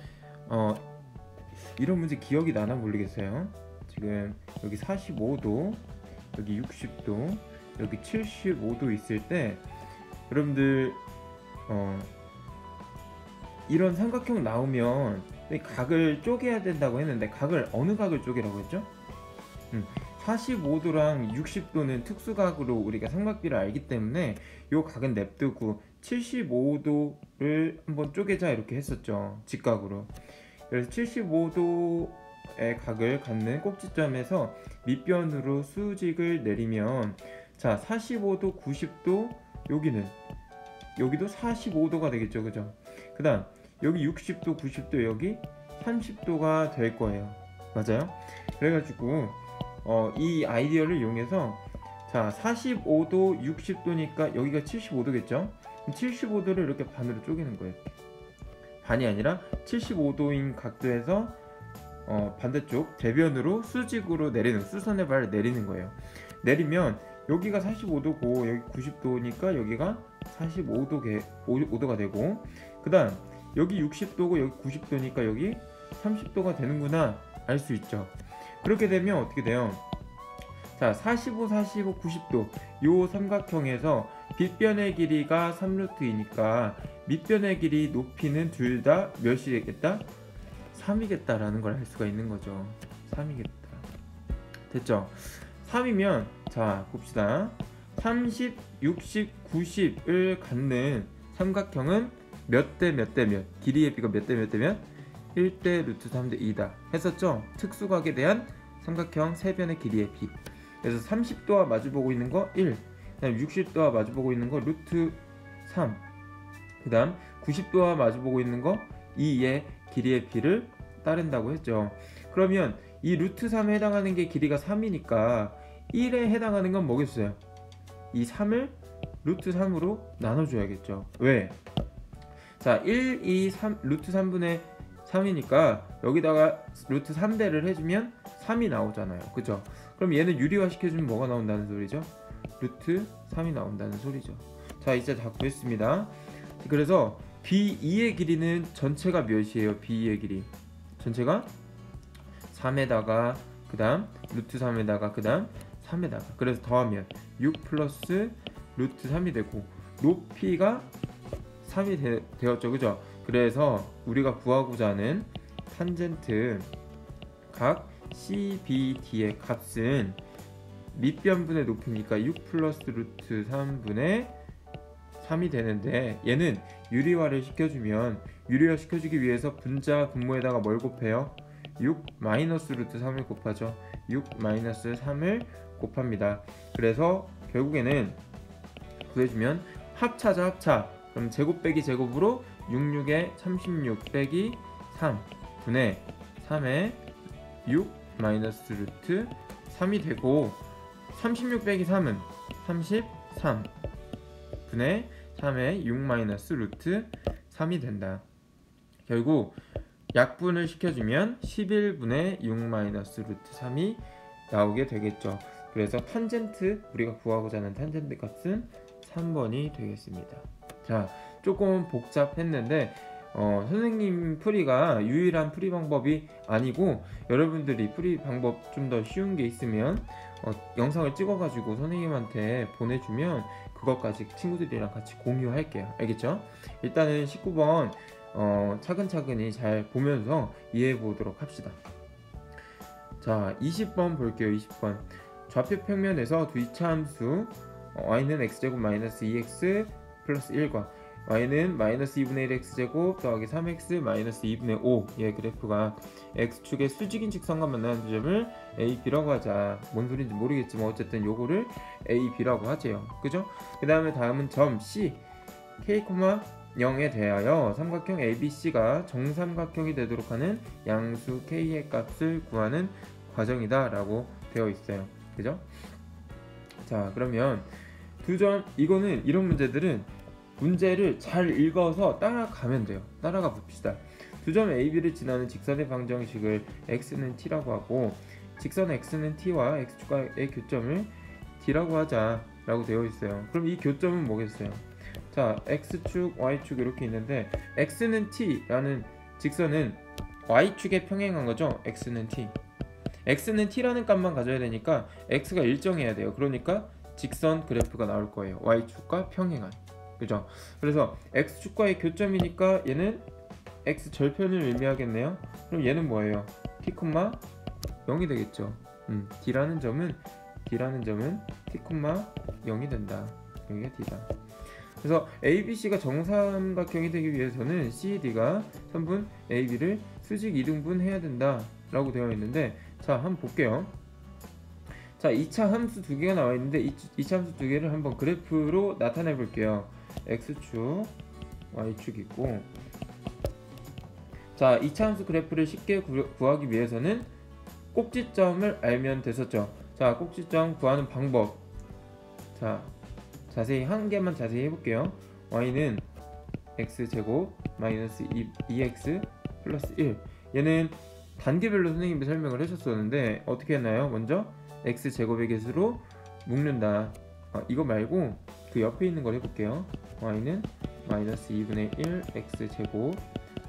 이런 문제 기억이 나나 모르겠어요. 지금 여기 45도, 여기 60도, 여기 75도 있을 때 여러분들 이런 삼각형 나오면 각을 쪼개야 된다고 했는데 각을 어느 각을 쪼개라고 했죠? 45도랑 60도는 특수각으로 우리가 삼각비를 알기 때문에 요 각은 냅두고 75도를 한번 쪼개자 이렇게 했었죠. 직각으로. 그래서 75도의 각을 갖는 꼭지점에서 밑변으로 수직을 내리면 자, 45도, 90도 여기도 45도가 되겠죠. 그죠? 그 다음 여기 60도, 90도, 여기 30도가 될 거예요. 맞아요? 그래가지고 이 아이디어를 이용해서 자, 45도, 60도니까 여기가 75도겠죠? 75도를 이렇게 반으로 쪼개는 거예요. 반이 아니라 75도인 각도에서 반대쪽 대변으로 수직으로 내리는, 수선의 발을 내리는 거예요. 내리면 여기가 45도고 여기 90도니까 여기가 45도가 되고, 그 다음 여기 60도고 여기 90도니까 여기 30도가 되는구나 알 수 있죠. 그렇게 되면 어떻게 돼요? 자, 45, 45, 90도 요 삼각형에서 빗변의 길이가 3루트이니까 밑변의 길이, 높이는 둘 다 몇이겠다? 3이겠다 라는 걸 알 수가 있는 거죠. 3이겠다. 됐죠? 3이면 자, 봅시다. 30, 60, 90을 갖는 삼각형은 몇 대 몇 대 몇? 길이의 비가 몇 대 몇 대 몇? 1대 루트 3대 2다 했었죠? 특수각에 대한 삼각형 세변의 길이의 비. 그래서 30도와 마주보고 있는 거 1, 그 다음 60도와 마주보고 있는 거 루트 3, 그 다음 90도와 마주보고 있는 거 2의 길이의 비를 따른다고 했죠. 그러면 이 루트 3에 해당하는 게 길이가 3이니까 1에 해당하는 건 뭐겠어요? 이 3을 루트 3으로 나눠줘야겠죠. 왜? 자, 1, 2, 3, 루트 3분의 3이니까 여기다가 루트 3대를 해주면 3이 나오잖아요. 그죠? 그럼 얘는 유리화 시켜주면 뭐가 나온다는 소리죠? 루트 3이 나온다는 소리죠. 자, 이제 다 구했습니다. 그래서 B2의 길이는 전체가 몇이에요? B2의 길이 전체가 3에다가 그 다음 루트 3에다가 그 다음 3에다가, 그래서 더하면 6 플러스 루트 3이 되고 높이가 3이 되었죠. 그죠? 그래서 우리가 구하고자 하는 탄젠트 각 CBD의 값은 밑변분의 높이니까 6 플러스 루트 3분의 3이 되는데, 얘는 유리화를 시켜주면, 유리화 시켜주기 위해서 분자 분모에다가 뭘 곱해요? 6 마이너스 루트 3을 곱하죠. 6 마이너스 3을 곱합니다. 그래서 결국에는 구해주면 합차죠. 합차. 그럼 제곱 빼기 제곱으로 66에 36 빼기 3 분의 3에 6 마이너스 루트 3이 되고, 36 빼기 3은 33 분의 3에 6 마이너스 루트 3이 된다. 결국 약분을 시켜주면 11분의 6 마이너스 루트 3이 나오게 되겠죠. 그래서 탄젠트, 우리가 구하고자 하는 탄젠트 값은 3번이 되겠습니다. 자, 조금 복잡했는데 선생님 풀이가 유일한 풀이 방법이 아니고, 여러분들이 풀이 방법 좀 더 쉬운 게 있으면 영상을 찍어가지고 선생님한테 보내주면 그것까지 친구들이랑 같이 공유할게요. 알겠죠? 일단은 19번 차근차근히 잘 보면서 이해해 보도록 합시다. 자, 20번 볼게요. 20번 좌표 평면에서 두 이차함수 y는 x제곱 마이너스 2x 플러스 1과 y는 마이너스 2분의 1 x제곱 더하기 3x 마이너스 2분의 5 의 그래프가 x축의 수직인 직선과 만나는 지점을 a, b라고 하자. 뭔 소린지 모르겠지만 어쨌든 요거를 a, b라고 하재요. 그죠? 그 다음에 다음은 점 c k, 0에 대하여 삼각형 ABC가 정삼각형이 되도록 하는 양수 k의 값을 구하는 과정이다 라고 되어 있어요. 그죠? 자, 그러면 두 점, 이거는 이런 문제들은 문제를 잘 읽어서 따라가면 돼요. 따라가 봅시다. 두 점 AB를 지나는 직선의 방정식을 x는 t라고 하고 직선 x는 t와 x축과의 교점을 d라고 하자 라고 되어 있어요. 그럼 이 교점은 뭐겠어요? 자, x축, y축 이렇게 있는데 x는 t라는 직선은 y축에 평행한 거죠. x는 t. x는 t라는 값만 가져야 되니까 x가 일정해야 돼요. 그러니까 직선 그래프가 나올 거예요. y축과 평행한. 그죠? 그래서 x축과의 교점이니까 얘는 x 절편을 의미하겠네요. 그럼 얘는 뭐예요? t, 0이 되겠죠. D라는 점은 t, 0이 된다. 여기가 D다. 그래서 ABC가 정삼각형이 되기 위해서는 CD가 선분 AB를 수직 이등분 해야 된다 라고 되어 있는데, 자, 한번 볼게요. 자, 2차 함수 두 개가 나와 있는데 2차 함수 두 개를 한번 그래프로 나타내 볼게요. x축, y축 있고, 자, 2차 함수 그래프를 쉽게 구하기 위해서는 꼭지점을 알면 됐었죠. 자, 꼭지점 구하는 방법. 자, 자세히 한 개만 자세히 해볼게요. y는 x제곱 마이너스 2x 플러스 1. 얘는 단계별로 선생님이 설명을 해줬었는데 어떻게 했나요? 먼저 x제곱의 개수로 묶는다. 이거 말고 그 옆에 있는 걸 해볼게요. y는 마이너스 2분의 1 x제곱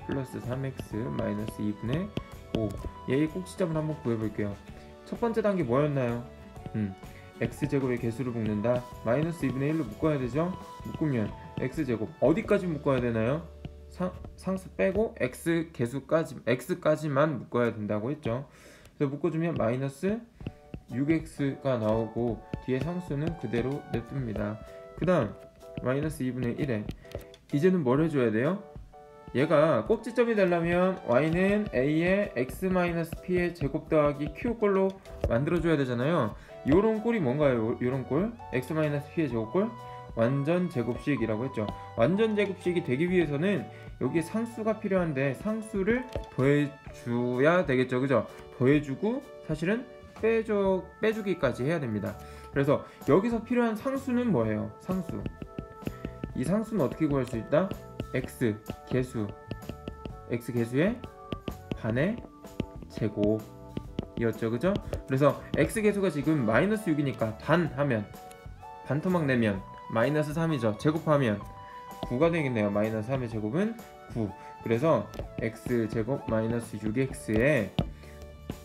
플러스 3x 마이너스 2분의 5. 얘의 꼭지점을 한번 구해볼게요. 첫 번째 단계 뭐였나요? x제곱의 개수를 묶는다. 마이너스 2분의 1로 묶어야 되죠? 묶으면 x제곱 어디까지 묶어야 되나요? 상수 빼고 x까지만 묶어야 된다고 했죠. 그래서 묶어주면 마이너스 6x가 나오고 뒤에 상수는 그대로 냅둡니다. 그 다음 마이너스 2분의 1에 이제는 뭘 해줘야 돼요? 얘가 꼭지점이 되려면 y는 a의 x-p의 제곱 더하기 q 꼴로 만들어줘야 되잖아요. 요런 꼴이 뭔가요? 요런 꼴? x-p의 제곱꼴? 완전 제곱식이라고 했죠. 완전 제곱식이 되기 위해서는 여기에 상수가 필요한데 상수를 더해줘야 되겠죠. 그죠? 더해주고 사실은 빼주기까지 해야 됩니다. 그래서 여기서 필요한 상수는 뭐예요? 상수. 이 상수는 어떻게 구할 수 있다? x 개수의 반의 제곱이었죠. 그죠? 그래서 x 개수가 지금 마이너스 6이니까 반 하면 반토막 내면 마이너스 3이죠. 제곱하면 9가 되겠네요. 마이너스 3의 제곱은 9. 그래서 x제곱 마이너스 6x에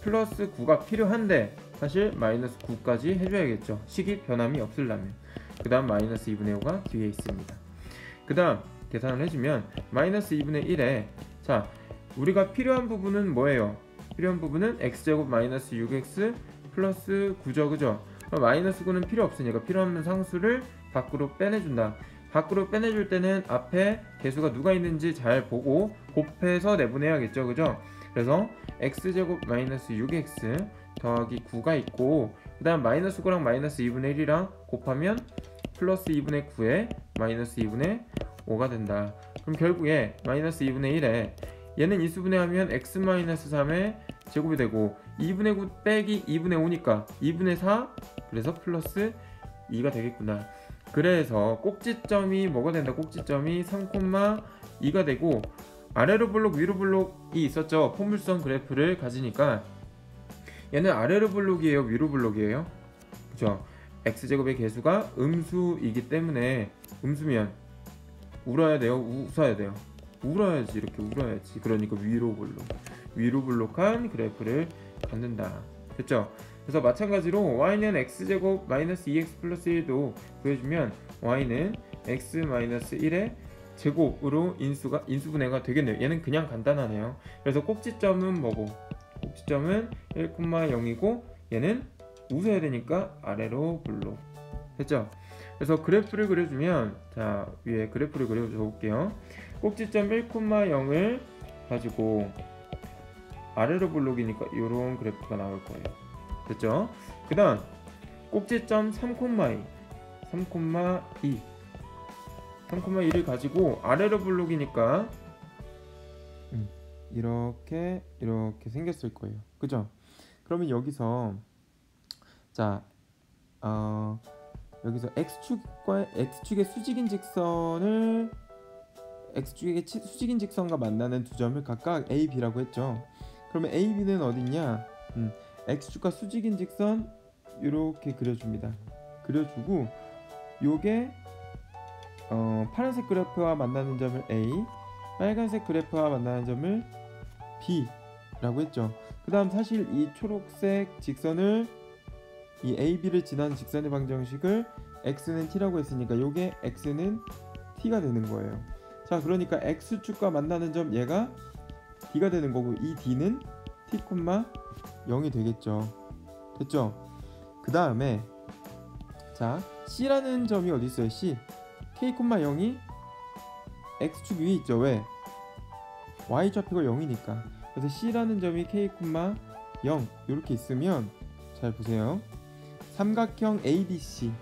플러스 9가 필요한데 사실 마이너스 9까지 해줘야겠죠. 식이 변함이 없으려면. 그 다음 마이너스 2분의 5가 뒤에 있습니다. 그 다음 계산을 해주면 마이너스 2분의 1에 자, 우리가 필요한 부분은 뭐예요? 필요한 부분은 x제곱 마이너스 6x 플러스 9죠. 그죠? 마이너스 9는 필요 없으니까 필요한 상수를 밖으로 빼내준다. 밖으로 빼내줄 때는 앞에 개수가 누가 있는지 잘 보고 곱해서 내보내야겠죠. 그죠? 그래서 x제곱 마이너스 6x 더하기 9가 있고, 그 다음 마이너스 9랑 마이너스 2분의 1이랑 곱하면 플러스 2분의 9에 마이너스 2분의 5가 된다. 그럼 결국에 마이너스 2분의 1에 얘는 인수분해하면 x-3의 제곱이 되고 2분의 9 빼기 2분의 5니까 2분의 4, 그래서 플러스 2가 되겠구나. 그래서 꼭지점이 뭐가 된다? 꼭지점이 3,2가 되고 아래로 블록 위로 블록이 있었죠. 포물선 그래프를 가지니까 얘는 아래로 블록이에요, 위로 블록이에요? 그죠? x제곱의 개수가 음수이기 때문에 음수면 울어야 돼요? 웃어야 돼요? 울어야지. 이렇게 울어야지. 그러니까 위로 블록한 그래프를 갖는다. 됐죠? 그래서 마찬가지로 y는 x제곱 마이너스 2x 플러스 1도 구해주면 y는 x 마이너스 1의 제곱으로 인수분해가 되겠네요. 얘는 그냥 간단하네요. 그래서 꼭지점은 뭐고? 꼭지점은 1,0이고 얘는 웃어야 되니까 아래로 블록 됐죠? 그래서 그래프를 그려주면, 자 위에 그래프를 그려줘 볼게요. 꼭지점 1,0을 가지고 아래로 블록이니까 이런 그래프가 나올 거예요. 됐죠? 그 다음 꼭지점 3,2 3,2를 가지고 아래로 블록이니까 이렇게 생겼을 거예요. 그죠? 그러면 여기서 자 여기서 x축의 수직인 직선과 만나는 두 점을 각각 A, B라고 했죠. 그러면 A, B는 어딨냐? x축과 수직인 직선 이렇게 그려줍니다. 그려주고 요게 파란색 그래프와 만나는 점을 A, 빨간색 그래프와 만나는 점을 B라고 했죠. 그 다음 사실 이 초록색 직선을 이 AB를 지나는 직선의 방정식을 x는 t라고 했으니까 요게 x는 t가 되는 거예요. 자, 그러니까 x축과 만나는 점 얘가 d가 되는 거고 이 d는 t, 0이 되겠죠. 됐죠? 그 다음에 자 C라는 점이 어디 있어요? C k, 0이 x축 위에 있죠. 왜? y좌표가 0이니까. 그래서 C라는 점이 k, 0 이렇게 있으면 잘 보세요. 삼각형 ABC는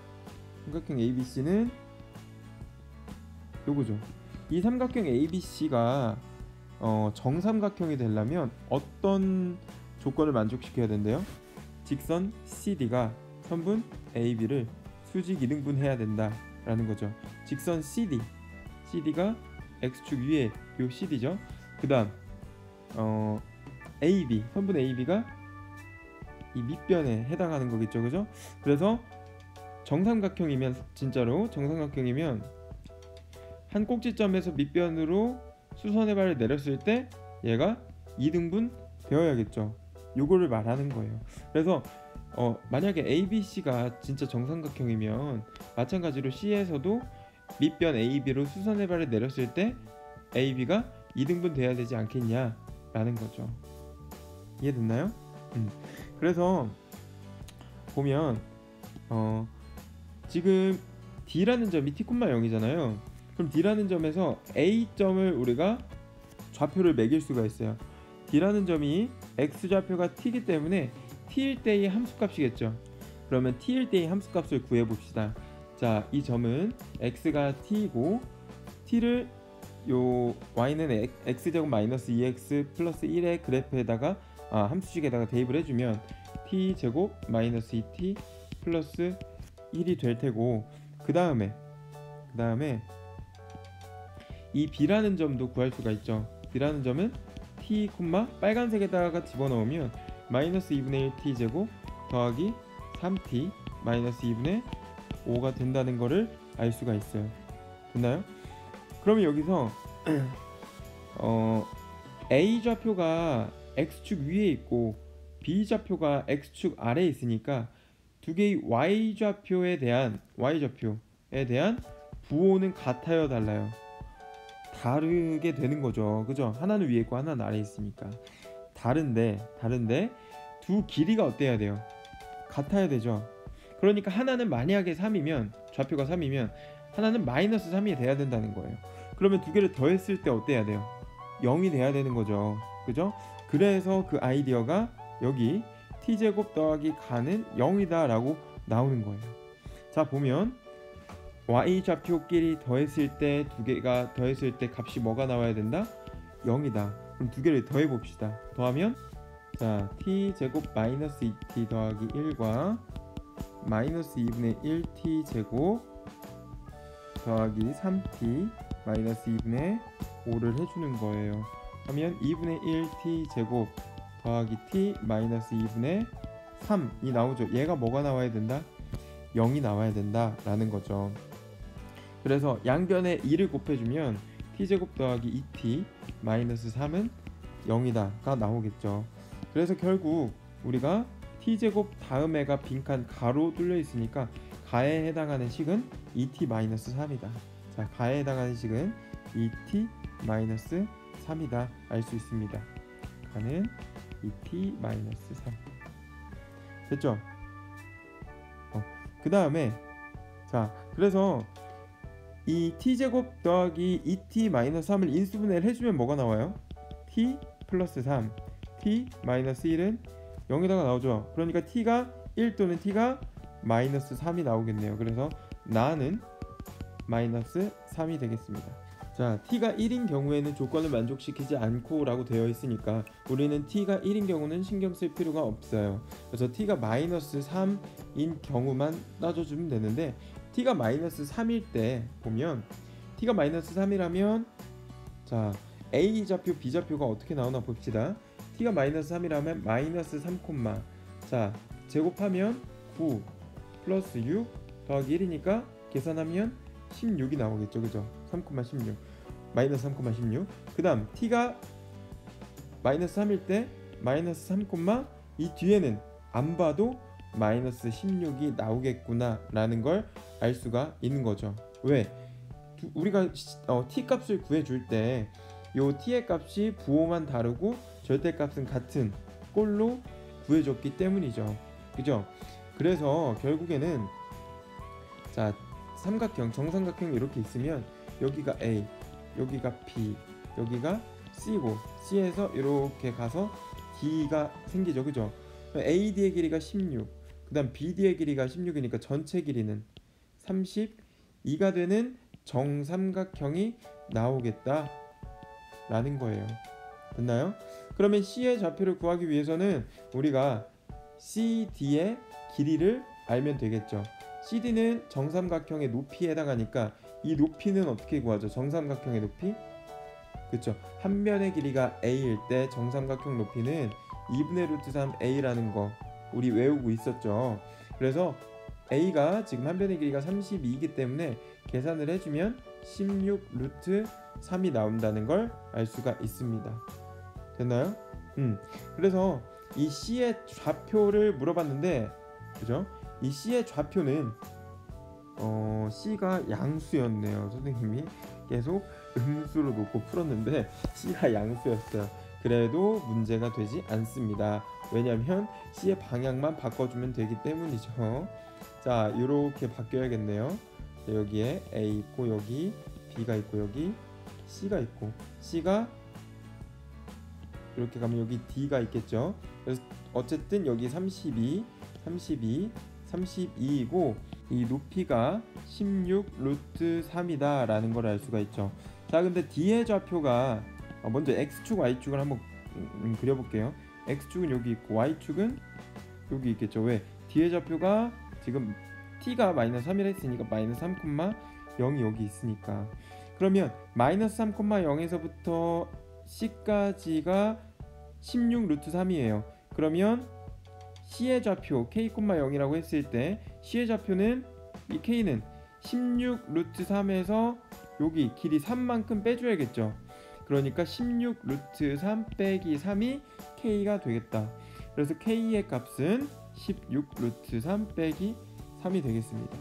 요거죠. 이 삼각형 ABC가 정삼각형이 되려면 어떤 조건을 만족시켜야 된대요? 직선 CD가 선분 AB를 수직 이등분해야 된다라는 거죠. 직선 CD가 x축 위에 요 CD죠. 그 다음 AB, 선분 AB가 이 밑변에 해당하는 거겠죠. 그죠? 그래서 정삼각형이면 한 꼭지점에서 밑변으로 수선의 발을 내렸을 때 얘가 2등분 되어야겠죠. 요거를 말하는 거예요. 그래서 만약에 ABC가 진짜 정삼각형이면 마찬가지로 C에서도 밑변 AB로 수선의 발을 내렸을 때 AB가 2등분 돼야 되지 않겠냐라는 거죠. 이해됐나요? 그래서 보면 지금 D라는 점이 t, 0이잖아요. 그럼 D라는 점에서 A점을 우리가 좌표를 매길 수가 있어요. D라는 점이 X좌표가 T이기 때문에 T일 때의 함수값이겠죠. 그러면 T일 때의 함수값을 구해봅시다. 자, 이 점은 X가 T이고 T를 요 Y는 X제곱 마이너스 2X 플러스 1의 그래프에다가 함수식에다가 대입을 해주면 T제곱 마이너스 2T 플러스 1이 될 테고, 그 다음에 이 B라는 점도 구할 수가 있죠. B라는 점은 T, 빨간색에다가 집어넣으면 마이너스 2분의 1 T제곱 더하기 3T 마이너스 2분의 5가 된다는 거를 알 수가 있어요. 됐나요? 그러면 여기서 A좌표가 X축 위에 있고 B좌표가 X축 아래에 있으니까 두 개의 Y좌표에 대한 부호는 같아요, 달라요? 다르게 되는 거죠. 그죠? 하나는 위에 있고 하나는 아래에 있으니까 다른데 두 길이가 어때야 돼요? 같아야 되죠. 그러니까 하나는 만약에 3이면, 좌표가 3이면 하나는 마이너스 3이 돼야 된다는 거예요. 그러면 두 개를 더했을 때 어때야 돼요? 0이 돼야 되는 거죠. 그죠? 그래서 그 아이디어가 여기 t제곱 더하기 가는 0이다 라고 나오는 거예요. 자, 보면 y좌표끼리 더했을 때, 두 개가 더했을 때 값이 뭐가 나와야 된다? 0이다. 그럼 두 개를 더해 봅시다. 더하면 자 t제곱 마이너스 2t 더하기 1과 마이너스 2분의 1t제곱 더하기 3t 마이너스 2분의 5를 해주는 거예요. 하면 2분의 1t제곱 더하기 t 마이너스 2분의 3이 나오죠. 얘가 뭐가 나와야 된다? 0이 나와야 된다 라는 거죠. 그래서 양변에 2를 곱해주면 t제곱 더하기 2t 마이너스 3은 0이다 가 나오겠죠. 그래서 결국 우리가 t제곱 다음에가 빈칸 가로 뚫려 있으니까 가에 해당하는 식은 2t-3이다. 자, 가에 해당하는 식은 2t-3이다 알 수 있습니다. 가는 2t-3 됐죠? 그 다음에 자, 그래서 이 t제곱 더하기 2t-3을 인수분해를 해주면 뭐가 나와요? t 플러스 3 t-1은 0에다가 나오죠. 그러니까 t가 1 또는 t가 마이너스 3이 나오겠네요. 그래서 나는 마이너스 3이 되겠습니다. 자, t가 1인 경우에는 조건을 만족시키지 않고 라고 되어 있으니까 우리는 t가 1인 경우는 신경 쓸 필요가 없어요. 그래서 t가 마이너스 3인 경우만 따져주면 되는데, t가 마이너스 3일 때 보면 t가 마이너스 3이라면 자, a 좌표 b 좌표가 어떻게 나오나 봅시다. t가 마이너스 3이라면 마이너스 3, 자, 제곱하면 9 플러스 6 더하기 1이니까 계산하면 16이 나오겠죠. 그죠? 3,16 마이너스 3,16. 그 다음 t가 마이너스 3일 때 마이너스 3, 이 뒤에는 안 봐도 마이너스 16이 나오겠구나 라는 걸 알 수가 있는 거죠. 왜? 우리가 t 값을 구해줄 때 요 t의 값이 부호만 다르고 절대값은 같은 꼴로 구해줬기 때문이죠. 그죠? 그래서 결국에는 자, 삼각형, 정삼각형 이렇게 있으면 여기가 A, 여기가 B, 여기가 C고 C에서 이렇게 가서 D가 생기죠. 그죠? AD의 길이가 16, 그 다음 BD의 길이가 16이니까 전체 길이는 32가 되는 정삼각형이 나오겠다 라는 거예요. 됐나요? 그러면 C의 좌표를 구하기 위해서는 우리가 CD의 길이를 알면 되겠죠. CD는 정삼각형의 높이에 해당하니까 이 높이는 어떻게 구하죠? 정삼각형의 높이? 그쵸? 한 면의 길이가 A일 때 정삼각형 높이는 2분의 루트 3A라는 거 우리 외우고 있었죠. 그래서 A가 지금 한 면의 길이가 32이기 때문에 계산을 해주면 16 루트 3이 나온다는 걸 알 수가 있습니다. 됐나요? 그래서 이 C의 좌표를 물어봤는데, 그죠? 이 C의 좌표는 C가 양수였네요. 선생님이 계속 음수로 놓고 풀었는데 C가 양수였어요. 그래도 문제가 되지 않습니다. 왜냐하면 C의 방향만 바꿔주면 되기 때문이죠. 자, 이렇게 바뀌어야겠네요. 자, 여기에 A 있고 여기 B가 있고 여기 C가 있고, C가 이렇게 가면 여기 D가 있겠죠. 그래서 어쨌든 여기 32, 32이고 이 높이가 16 루트 3이다 라는 걸 알 수가 있죠. 자, 근데 D의 좌표가 먼저 X축, Y축을 한번 그려볼게요. X축은 여기 있고 Y축은 여기 있겠죠. 왜? D의 좌표가 지금 T가 마이너스 3이라 했으니까 마이너스 3,0이 여기 있으니까, 그러면 마이너스 3,0에서부터 C까지가 16 루트 3이에요. 그러면 C의 좌표 K,0이라고 했을 때 C의 좌표는 이 K는 16 루트 3에서 여기 길이 3만큼 빼줘야겠죠. 그러니까 16 루트 3 빼기 3이 K가 되겠다. 그래서 K의 값은 16 루트 3 빼기 3이 되겠습니다.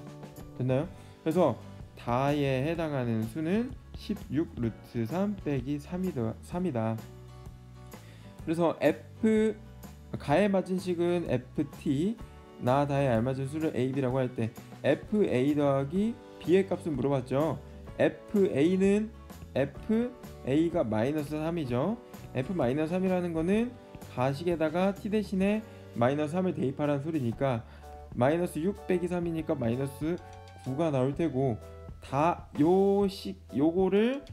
됐나요? 그래서 다에 해당하는 수는 16 루트 3 빼기 3이다. 그래서 F 가에 맞은 식은 FT, 나 다에 알맞은 수를 AB라고 할 때 FA 더하기 B의 값은 물어봤죠. FA는 FA가 마이너스 3이죠. F 마이너스 3이라는 거는 가식에다가 T 대신에 마이너스 3을 대입하라는 소리니까 마이너스 6 빼기 3이니까 마이너스 9가 나올 테고, 다 요거를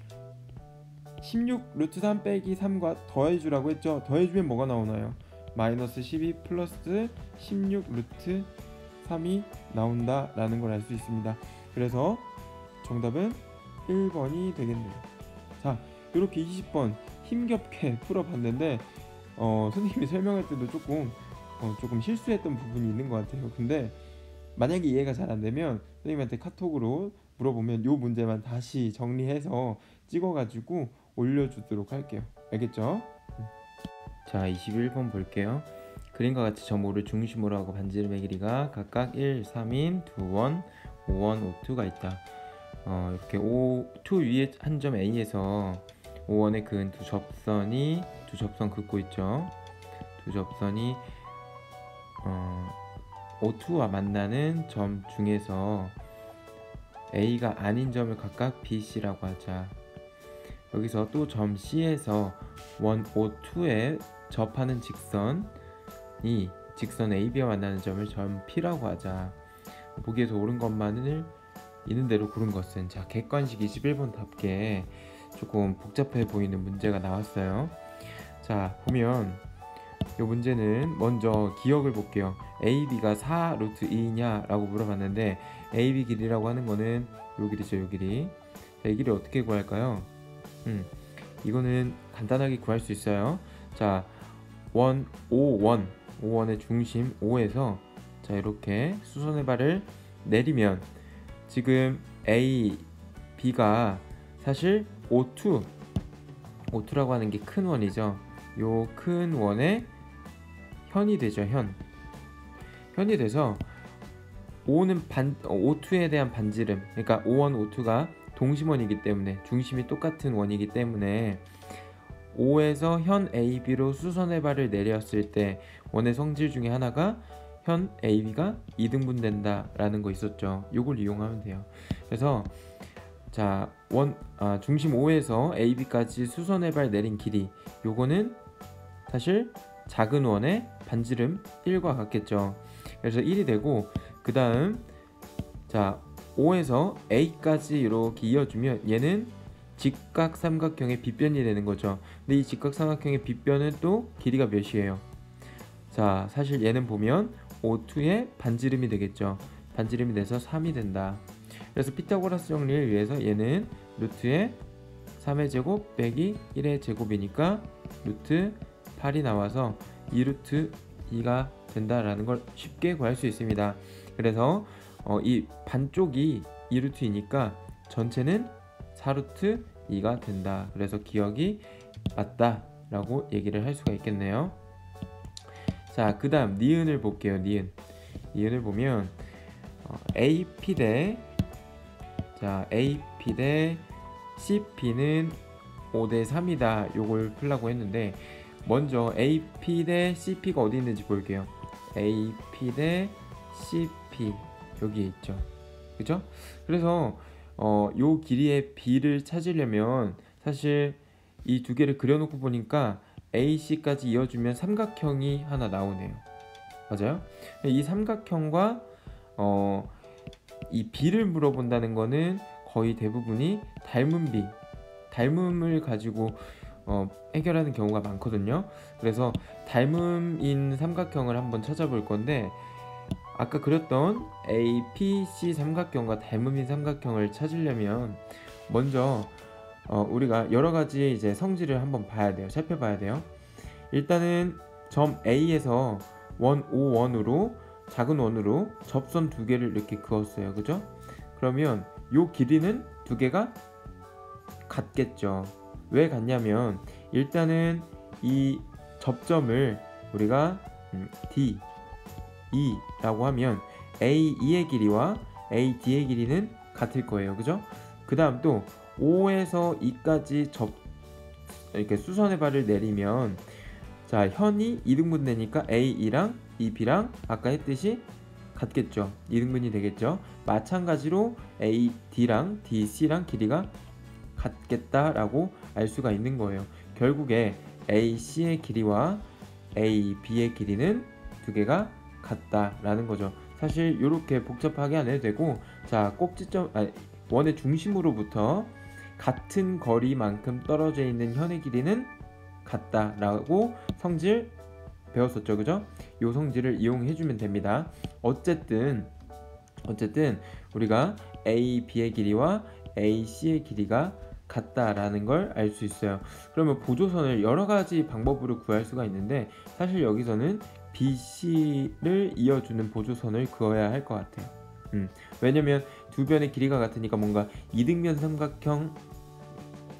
16 루트 3 빼기 3과 더해주라고 했죠. 더해주면 뭐가 나오나요? 마이너스 12 플러스 16 루트 3이 나온다 라는 걸 알 수 있습니다. 그래서 정답은 1번이 되겠네요. 자, 이렇게 20번 힘겹게 풀어봤는데 선생님이 설명할 때도 조금 실수했던 부분이 있는 것 같아요. 근데 만약에 이해가 잘 안되면 선생님한테 카톡으로 물어보면 요 문제만 다시 정리해서 찍어가지고 올려주도록 할게요. 알겠죠? 자, 21번 볼게요. 그림과 같이 점 5를 중심으로 하고 반지름의 길이가 각각 1, 3인 2원, 5원, 5,2가 있다. 이렇게 2 위에 한 점 A에서 5원에 그은 두 접선 긋고 있죠. 두 접선이 O2와 만나는 점 중에서 A가 아닌 점을 각각 B, C라고 하자. 여기서 또 점 C에서 원 O2에 접하는 직선이 직선 AB와 만나는 점을 점 P라고 하자. 보기에서 옳은 것만을 있는 대로 고른 것은, 자, 객관식 21번답게 조금 복잡해 보이는 문제가 나왔어요. 자, 보면 이 문제는 먼저 기억을 볼게요. AB가 4 루트 2냐 라고 물어봤는데 AB 길이라고 하는 거는 요 길이죠, 요 길이. 자, 이 길이 어떻게 구할까요? 이거는 간단하게 구할 수 있어요. 자, 5원의 중심 5에서 자, 이렇게 수선의 발을 내리면 지금 A, B가 사실 O2라고 하는 게 큰 원이죠. 요 큰 원의 현이 되죠. 현이 돼서 O2에 대한 반지름, 그러니까 O1, O2가 동심원이기 때문에, 중심이 똑같은 원이기 때문에 O에서 현 AB로 수선의 발을 내렸을 때 원의 성질 중에 하나가 현 AB가 2등분 된다 라는 거 있었죠. 요걸 이용하면 돼요. 그래서 자, 중심 O에서 AB까지 수선의 발 내린 길이, 요거는 사실 작은 원의 반지름 1과 같겠죠. 그래서 1이 되고, 그 다음 자, O에서 A까지 이렇게 이어주면 얘는 직각 삼각형의 빗변이 되는 거죠. 근데 이 직각 삼각형의 빗변은 또 길이가 몇이에요? 자, 사실 얘는 보면 O2의 반지름이 되겠죠. 반지름이 돼서 3이 된다. 그래서 피타고라스 정리를 위해서 얘는 루트의 3의 제곱 빼기 1의 제곱이니까 루트 8이 나와서 2루트 2가 된다라는 걸 쉽게 구할 수 있습니다. 그래서 이 반쪽이 2루트이니까 전체는 4루트 2가 된다. 그래서 기억이 맞다 라고 얘기를 할 수가 있겠네요. 자, 그 다음 니은을 볼게요. 니은을 보면 AP 대 CP는 5대 3이다. 요걸 풀라고 했는데, 먼저 AP 대 CP가 어디 있는지 볼게요. AP 대 CP 여기에 있죠. 그죠? 그래서 요 길이의 B를 찾으려면 사실 이 두 개를 그려놓고 보니까 AC까지 이어주면 삼각형이 하나 나오네요. 맞아요? 이 삼각형과 이 B를 물어본다는 거는 거의 대부분이 닮음을 가지고 해결하는 경우가 많거든요. 그래서 닮음인 삼각형을 한번 찾아볼 건데, 아까 그렸던 APC 삼각형과 닮음인 삼각형을 찾으려면 먼저 우리가 여러 가지 이제 성질을 한번 살펴봐야 돼요. 일단은 점 A에서 원 O1으로 작은 원으로 접선 두 개를 이렇게 그었어요. 그죠? 그러면 요 길이는 두 개가 같겠죠. 왜 같냐면 일단은 이 접점을 우리가 D, E라고 하면 A2의 길이와 AD의 길이는 같을 거예요. 그죠? 그 다음 또 O에서 E까지 이렇게 수선의 발을 내리면 자, 현이 2등분 되니까 A2랑 EB랑 아까 했듯이 같겠죠. 2등분이 되겠죠. 마찬가지로 AD랑 DC랑 길이가 같겠다라고 알 수가 있는 거예요. 결국에 AC의 길이와 AB의 길이는 두 개가 같다라는 거죠. 사실 이렇게 복잡하게 안 해도 되고, 자, 원의 중심으로부터 같은 거리만큼 떨어져 있는 현의 길이는 같다라고 성질 배웠었죠. 그죠? 이 성질을 이용해주면 됩니다. 어쨌든 우리가 AB의 길이와 AC의 길이가 같다라는 걸 알 수 있어요. 그러면 보조선을 여러 가지 방법으로 구할 수가 있는데, 사실 여기서는 BC를 이어주는 보조선을 그어야 할 것 같아요. 왜냐면 두 변의 길이가 같으니까 뭔가 이등변 삼각형이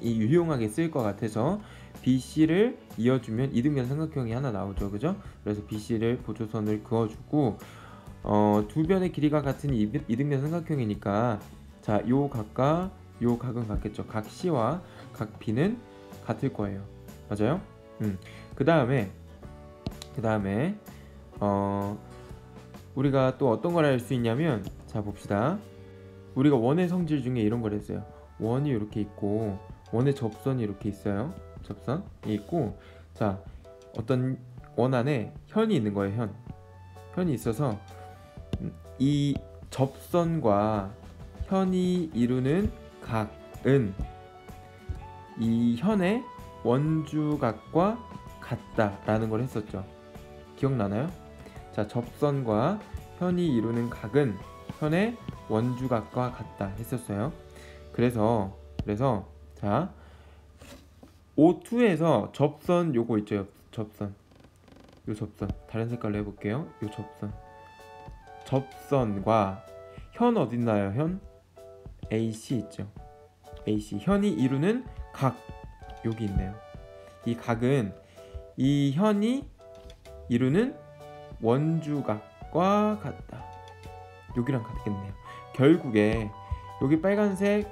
유용하게 쓰일 것 같아서 BC를 이어주면 이등변 삼각형이 하나 나오죠, 그죠? 그래서 BC를 보조선을 그어주고 두 변의 길이가 같은 이등변 삼각형이니까 자, 요 각과 요 각은 같겠죠. 각 C와 각 B는 같을 거예요. 맞아요? 그 다음에 우리가 또 어떤 걸 알 수 있냐면, 자 봅시다. 우리가 원의 성질 중에 이런 걸 했어요. 원이 이렇게 있고 원의 접선이 이렇게 있어요. 접선이 있고, 자 어떤 원 안에 현이 있는 거예요. 현이 있어서 이 접선과 현이 이루는 각은 이 현의 원주각과 같다라는 걸 했었죠. 기억나나요? 자, 접선과 현이 이루는 각은 현의 원주각과 같다 했었어요. 그래서 자, O2에서 접선 요거 있죠. 접선. 요 접선. 다른 색깔로 해볼게요. 요 접선. 접선과 현 어딨나요? 현? AC 있죠. AC. 현이 이루는 각. 여기 있네요. 이 각은 이 현이 이루는 원주각과 같다. 여기랑 같겠네요. 결국에 여기 빨간색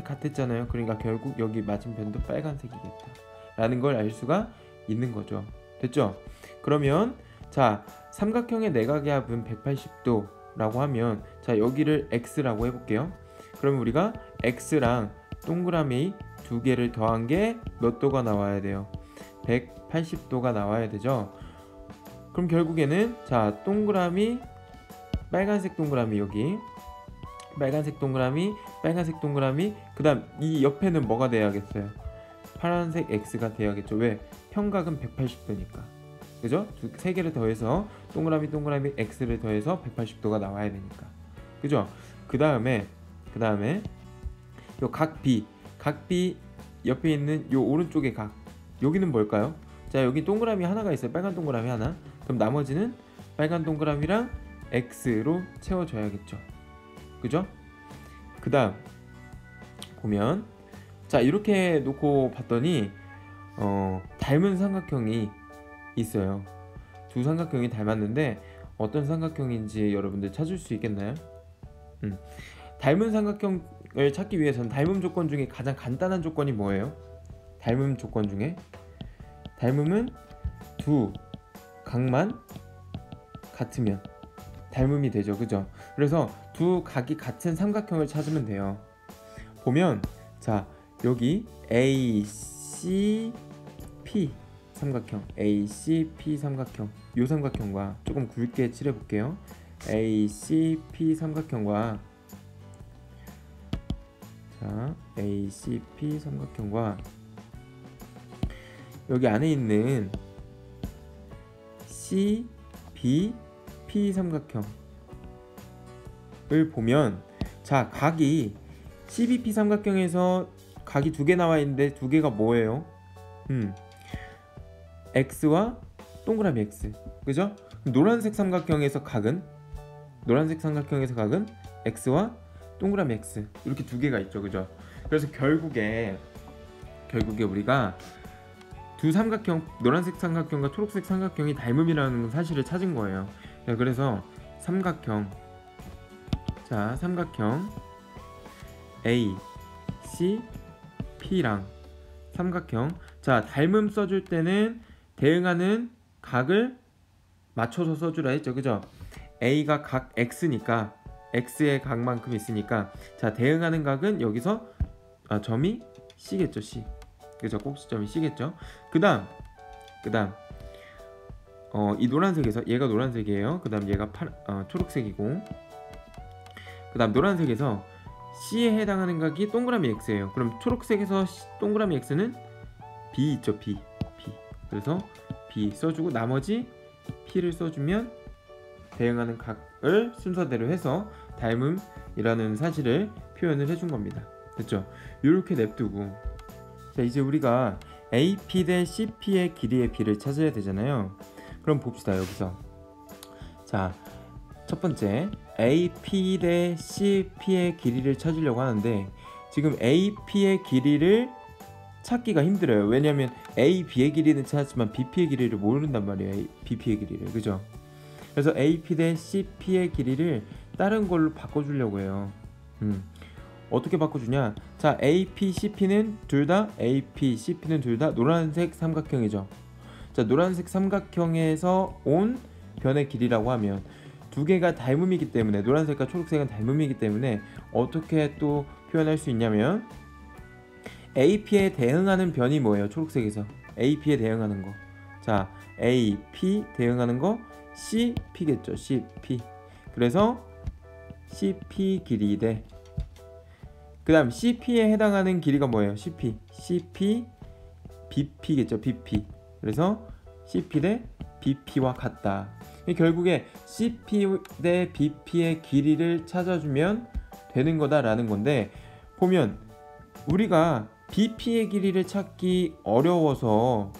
같았잖아요. 그러니까 결국 여기 맞은편도 빨간색이겠다 라는 걸 알 수가 있는 거죠. 됐죠? 그러면 자, 삼각형의 내각의 합은 180도 라고 하면, 자 여기를 x라고 해볼게요. 그러면 우리가 x랑 동그라미 두 개를 더한 게 몇 도가 나와야 돼요? 180도가 나와야 되죠. 그럼 결국에는 자, 동그라미 빨간색 동그라미, 여기 빨간색 동그라미 그 다음 이 옆에는 뭐가 돼야겠어요? 파란색 x가 돼야겠죠. 왜? 평각은 180도니까. 그죠? 세 개를 더해서 동그라미 x를 더해서 180도가 나와야 되니까. 그죠? 그 다음에 요 각 B 옆에 있는 요 오른쪽의 각, 여기는 뭘까요? 자, 여기 동그라미 하나가 있어요. 빨간 동그라미 하나. 그럼 나머지는 빨간 동그라미랑 x로 채워줘야겠죠. 그죠? 그 다음 보면, 자 이렇게 놓고 봤더니 닮은 삼각형이 있어요. 두 삼각형이 닮았는데 어떤 삼각형인지 여러분들 찾을 수 있겠나요? 닮은 삼각형을 찾기 위해서는 닮음 조건 중에 가장 간단한 조건이 뭐예요? 닮음 조건 중에 닮음은 두 각만 같으면 닮음이 되죠. 그죠? 그래서 두 각이 같은 삼각형을 찾으면 돼요. 보면 자, 여기 ACP 삼각형, ACP 삼각형, 이 삼각형과 조금 굵게 칠해볼게요. ACP 삼각형과 자, ACP 삼각형과 여기 안에 있는 CBP 삼각형을 보면, 자 각이 CBP 삼각형에서 각이 두 개 나와 있는데 두 개가 뭐예요? X와 동그라미 X. 그죠? 노란색 삼각형에서 각은 X와 동그라미 X, 이렇게 두 개가 있죠. 그죠? 그래서 결국에 우리가 두 삼각형, 노란색 삼각형과 초록색 삼각형이 닮음이라는 사실을 찾은 거예요. 그래서 삼각형 A, C, P랑 삼각형, 자 닮음 써줄 때는 대응하는 각을 맞춰서 써주라 했죠. 그죠? A가 각 X니까 X의 각만큼 있으니까, 자 대응하는 각은 여기서 점이 C겠죠. C. 그죠? 꼭지점이 C겠죠. 그 다음 이 노란색에서 얘가 노란색이에요. 그 다음 얘가 초록색이고, 그 다음 노란색에서 C에 해당하는 각이 동그라미 X예요. 그럼 초록색에서 동그라미 X는 B 있죠. B. 그래서 B 써주고 나머지 P를 써주면 대응하는 각을 순서대로 해서 닮음이라는 사실을 표현을 해준 겁니다. 됐죠? 이렇게 냅두고, 자 이제 우리가 AP 대 CP의 길이의 B를 찾아야 되잖아요. 그럼 봅시다. 여기서 자 첫 번째 AP 대 CP의 길이를 찾으려고 하는데, 지금 AP의 길이를 찾기가 힘들어요. 왜냐하면 AB의 길이는 찾았지만 BP의 길이를 모른단 말이에요. BP의 길이를. 그죠? 그래서 AP 대 CP의 길이를 다른 걸로 바꿔주려고 해요. 어떻게 바꿔주냐? 자, AP, CP는 둘 다 노란색 삼각형이죠. 자, 노란색 삼각형에서 온 변의 길이라고 하면 두 개가 닮음이기 때문에, 노란색과 초록색은 닮음이기 때문에 어떻게 또 표현할 수 있냐면, AP에 대응하는 변이 뭐예요? 초록색에서 AP에 대응하는 거. 자, AP 대응하는 거 CP겠죠. CP. 그래서 CP 길이 대, 그 다음 CP에 해당하는 길이가 뭐예요? CP BP겠죠. BP. 그래서 CP 대 BP와 같다. 결국에 CP 대 BP의 길이를 찾아주면 되는 거다라는 건데, 보면 우리가 BP의 길이를 찾기 어려워서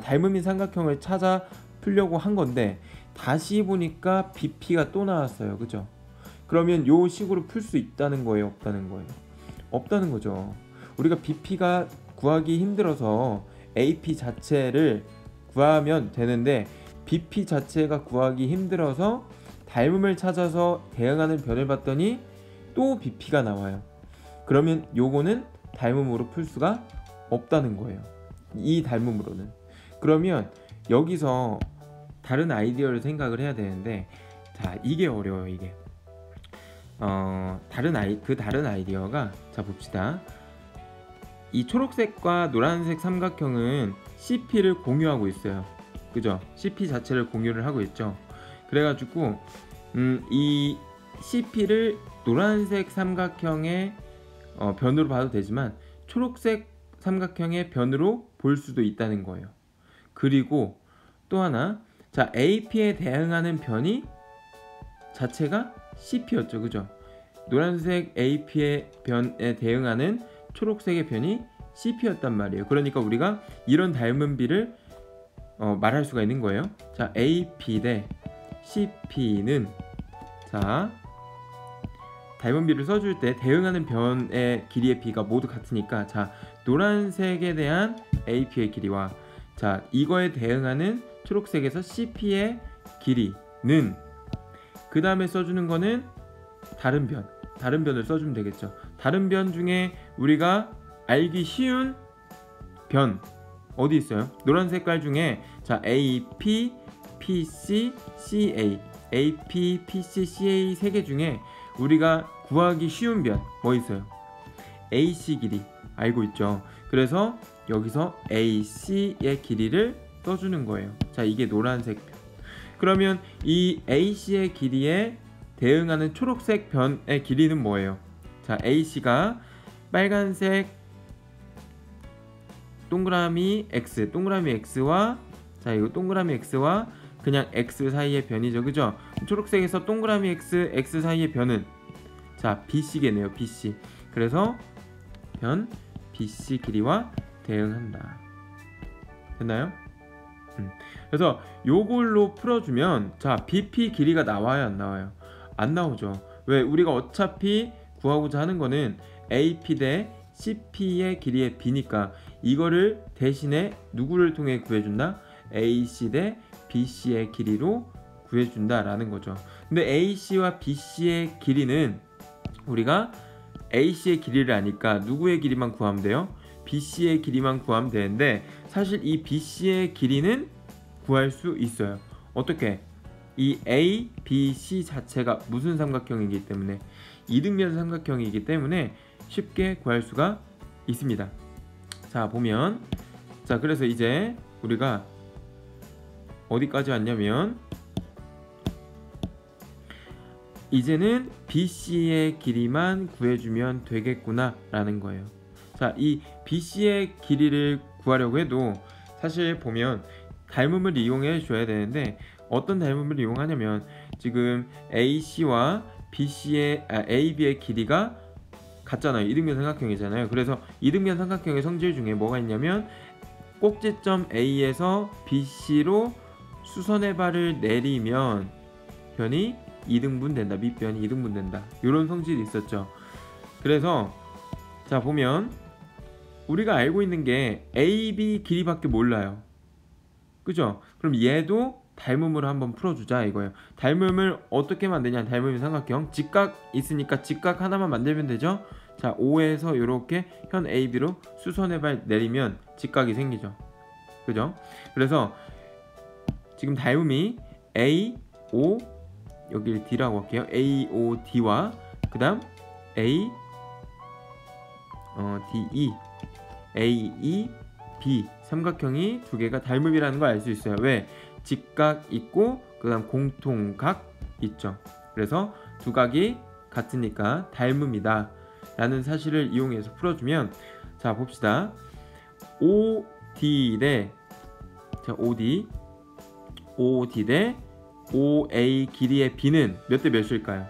닮음인 삼각형을 찾아 풀려고 한 건데, 다시 보니까 BP가 또 나왔어요. 그죠? 그러면 요 식으로 풀 수 있다는 거예요? 없다는 거예요? 없다는 거죠. 우리가 BP가 구하기 힘들어서 AP 자체를 구하면 되는데, BP 자체가 구하기 힘들어서 닮음을 찾아서 대응하는 변을 봤더니 또 BP가 나와요. 그러면 요거는 닮음으로 풀 수가 없다는 거예요. 이 닮음으로는. 그러면 여기서 다른 아이디어를 생각을 해야 되는데, 자, 이게 어려워요. 이게 다른 아이디어가, 자 봅시다. 이 초록색과 노란색 삼각형은 CP를 공유하고 있어요. 그죠? CP 자체를 공유를 하고 있죠. 그래가지고 이 CP를 노란색 삼각형의 변으로 봐도 되지만 초록색 삼각형의 변으로 볼 수도 있다는 거예요. 그리고 또 하나, 자, AP에 대응하는 변이 자체가 CP였죠. 그죠? 노란색 AP의 변에 대응하는 초록색의 변이 CP였단 말이에요. 그러니까 우리가 이런 닮음비를 말할 수가 있는 거예요. 자, AP 대 CP는, 자, 닮음비를 써줄 때 대응하는 변의 길이의 비가 모두 같으니까, 자, 노란색에 대한 AP의 길이와, 자, 이거에 대응하는 초록색에서 CP의 길이는, 그 다음에 써주는 거는 다른 변을 써주면 되겠죠. 다른 변 중에 우리가 알기 쉬운 변 어디 있어요? 노란 색깔 중에, 자, AP, PC, CA, AP, PC, CA 세 개 중에 우리가 구하기 쉬운 변 뭐 있어요? AC 길이 알고 있죠. 그래서 여기서 AC의 길이를 써주는 거예요. 자, 이게 노란색 변. 그러면 이 AC의 길이에 대응하는 초록색 변의 길이는 뭐예요? 자, AC가 빨간색 동그라미 X와, 자, 이거 동그라미 X와 그냥 X 사이의 변이죠. 그죠? 초록색에서 동그라미 X 사이의 변은, 자, BC겠네요. BC. 그래서 변 BC 길이와 대응한다. 됐나요? 그래서 요걸로 풀어주면, 자, BP 길이가 나와요? 안 나와요? 안 나오죠. 왜? 우리가 어차피 구하고자 하는 거는 AP 대 CP의 길이의 B니까 이거를 대신에 누구를 통해 구해준다? AC 대 BC의 길이로 구해준다라는 거죠. 근데 AC와 BC의 길이는 우리가 AC의 길이를 아니까 누구의 길이만 구하면 돼요? BC의 길이만 구하면 되는데, 사실 이 BC의 길이는 구할 수 있어요. 어떻게? 이 A, B, C 자체가 무슨 삼각형이기 때문에, 이등변 삼각형이기 때문에 쉽게 구할 수가 있습니다. 자, 보면, 자, 그래서 이제 우리가 어디까지 왔냐면, 이제는 BC의 길이만 구해주면 되겠구나 라는 거예요. 자, 이 BC의 길이를 구하려고 해도 사실 보면 닮음을 이용해 줘야 되는데, 어떤 닮음을 이용하냐면, 지금 AC와 AB의 길이가 같잖아요. 이등변 삼각형이잖아요. 그래서 이등변 삼각형의 성질 중에 뭐가 있냐면, 꼭지점 A에서 BC로 수선의 발을 내리면 변이 2등분 된다. 밑변이 2등분 된다. 이런 성질이 있었죠. 그래서 자 보면 우리가 알고 있는 게 AB 길이밖에 몰라요. 그죠? 그럼 얘도 닮음으로 한번 풀어주자 이거예요. 닮음을 어떻게 만드냐? 닮음의 삼각형 직각 있으니까 직각 하나만 만들면 되죠. 자 5에서 이렇게 현 AB로 수선의 발 내리면 직각이 생기죠. 그죠? 그래서 지금 닮음이 A, O 여기를 D라고 할게요. A, O, D와 그 다음 A, D, E A, E, B 삼각형이 두 개가 닮음이라는 걸 알 수 있어요. 왜? 직각 있고 그 다음 공통각 있죠. 그래서 두 각이 같으니까 닮음이다 라는 사실을 이용해서 풀어주면 자 봅시다. OD 대 자 OD 대 OA 길이의 B는 몇 대 몇일까요?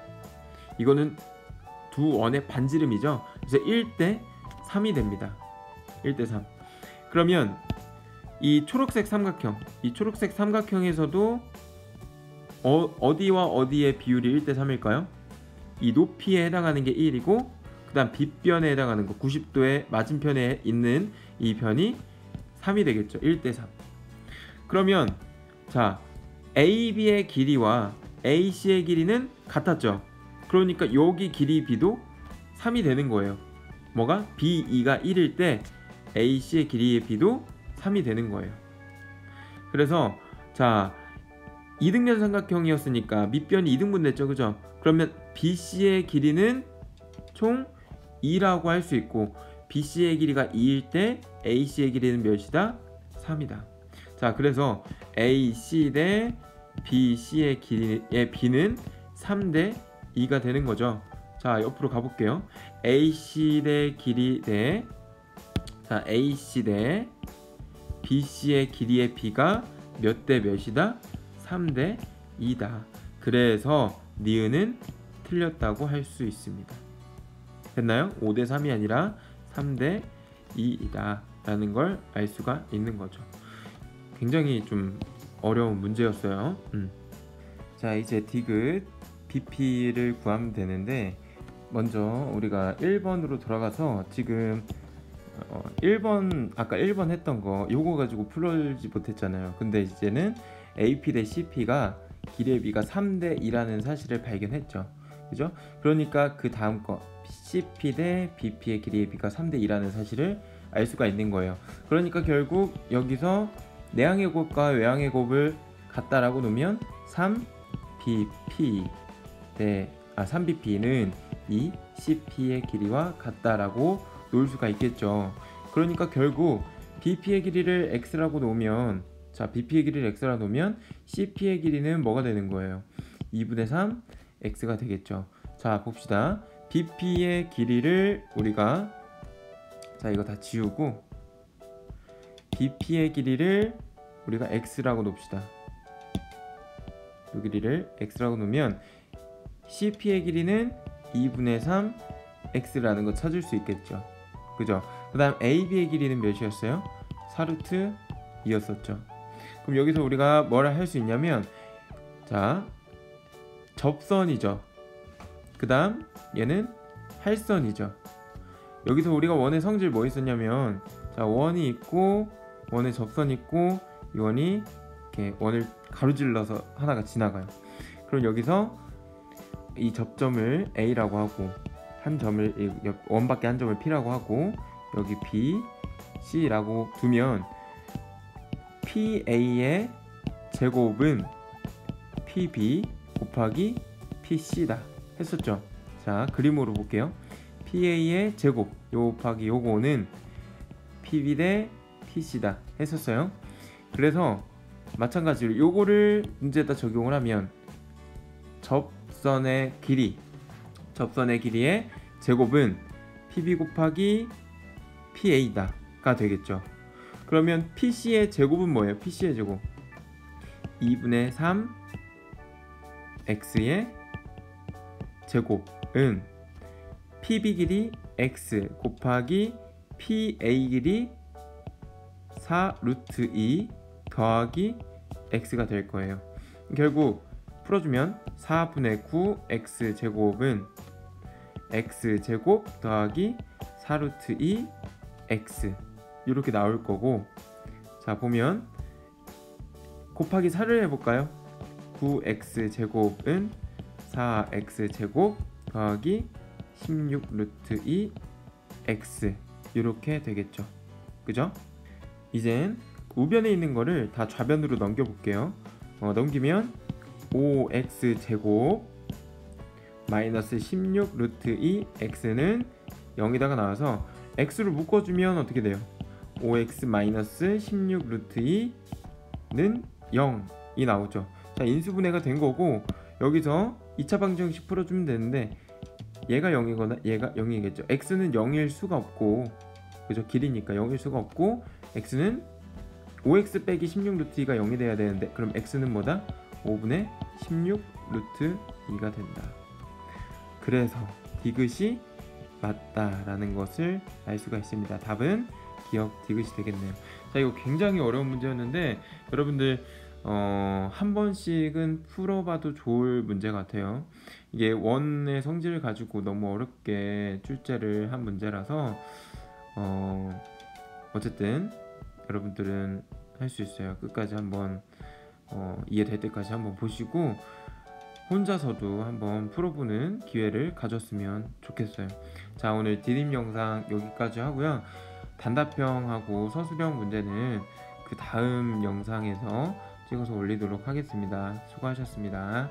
이거는 두 원의 반지름이죠. 그래서 1대 3이 됩니다. 1대 3. 그러면 이 초록색 삼각형에서도 어디와 어디의 비율이 1대 3일까요? 이 높이에 해당하는 게 1이고 그 다음 빗변에 해당하는 거 90도의 맞은편에 있는 이 변이 3이 되겠죠. 1대 3. 그러면 자 AB의 길이와 AC의 길이는 같았죠. 그러니까 여기 길이 B도 3이 되는 거예요. 뭐가? BE가 1일 때 AC의 길이의 B도 3이 되는 거예요. 그래서 자 2등변 삼각형이었으니까 밑변이 2등분 됐죠. 그죠? 그러면 BC의 길이는 총 2라고 할 수 있고 BC의 길이가 2일 때 AC의 길이는 몇이다? 3이다. 자 그래서 AC 대 BC의 길이의 B는 3대 2가 되는 거죠. 자 옆으로 가볼게요. AC 대 길이 대 자 AC 대 BC의 길이의 B가 몇 대 몇이다? 3대 2다. 그래서 니은은 틀렸다고 할 수 있습니다. 됐나요? 5대 3이 아니라 3대 2이다 라는 걸 알 수가 있는 거죠. 굉장히 좀 어려운 문제였어요. 자 이제 디귿 BP를 구하면 되는데 먼저 우리가 1번으로 돌아가서 지금 1번 아까 1번 했던 거 요거 가지고 풀지 못했잖아요. 근데 이제는 AP 대 CP가 길이의 B가 3대 2라는 사실을 발견했죠. 그죠? 그러니까 그 다음 거 CP 대 BP의 길이의 B가 3대 2라는 사실을 알 수가 있는 거예요. 그러니까 결국 여기서 내항의 곱과 외항의 곱을 같다라고 놓으면 3BP는 이 CP의 길이와 같다라고 놓을 수가 있겠죠. 그러니까 결국 BP의 길이를 X라고 놓으면 자 BP의 길이를 X라고 놓으면 CP의 길이는 뭐가 되는 거예요? 2분의 3 X가 되겠죠. 자 봅시다. BP의 길이를 우리가 자 이거 다 지우고 BP의 길이를 우리가 X라고 놓읍시다. 이 길이를 X라고 놓으면 CP의 길이는 2분의 3 X라는 거 찾을 수 있겠죠. 그죠? 그 다음 AB의 길이는 몇이었어요? 4루트 2였었죠. 그럼 여기서 우리가 뭐라 할 수 있냐면 자 접선이죠. 그 다음 얘는 할선이죠. 여기서 우리가 원의 성질 뭐 있었냐면 자 원이 있고 원의 접선이 있고 이 원이 이렇게 원을 가로질러서 하나가 지나가요. 그럼 여기서 이 접점을 A라고 하고 한 점을 원밖에 한 점을 P라고 하고 여기 B, C라고 두면 PA의 제곱은 PB 곱하기 PC다 했었죠. 자 그림으로 볼게요. PA의 제곱 요 곱하기 요거는 PB 대 PC다 했었어요. 그래서 마찬가지로 요거를 문제에다 적용을 하면 접선의 길이의 제곱은 PB 곱하기 PA다가 되겠죠. 그러면 PC의 제곱은 뭐예요? PC의 제곱 2분의 3 X의 제곱은 PB 길이 X 곱하기 PA 길이 4루트 2 더하기 X가 될 거예요. 결국 풀어주면 4분의 9 x제곱은 x제곱 더하기 4루트 2 x 이렇게 나올 거고, 자 보면 곱하기 4를 해볼까요? 9x제곱은 4x제곱 더하기 16 루트 2 x 이렇게 되겠죠. 그죠? 이젠 우변에 있는 거를 다 좌변으로 넘겨 볼게요. 넘기면 5x제곱 마이너스 16 루트 2 x는 0에다가 나와서 x로 묶어주면 어떻게 돼요? 5x 마이너스 16 루트 2는 0이 나오죠. 자, 인수분해가 된 거고, 여기서 2차 방정식 풀어주면 되는데 얘가 0이거나 얘가 0이겠죠. x는 0일 수가 없고, 그죠? 길이니까 0일 수가 없고, x는 5x 빼기 16 루트 2가 0이 돼야 되는데, 그럼 x는 뭐다? 5분의 16 루트 2가 된다. 그래서 디귿이 맞다라는 것을 알 수가 있습니다. 답은 기억 디귿이 되겠네요. 자, 이거 굉장히 어려운 문제였는데 여러분들 한 번씩은 풀어봐도 좋을 문제 같아요. 이게 원의 성질을 가지고 너무 어렵게 출제를 한 문제라서 어쨌든 여러분들은 할 수 있어요. 끝까지 한번 이해될 때까지 한번 보시고 혼자서도 한번 풀어보는 기회를 가졌으면 좋겠어요. 자, 오늘 디딤 영상 여기까지 하고요. 단답형하고 서술형 문제는 그 다음 영상에서 찍어서 올리도록 하겠습니다. 수고하셨습니다.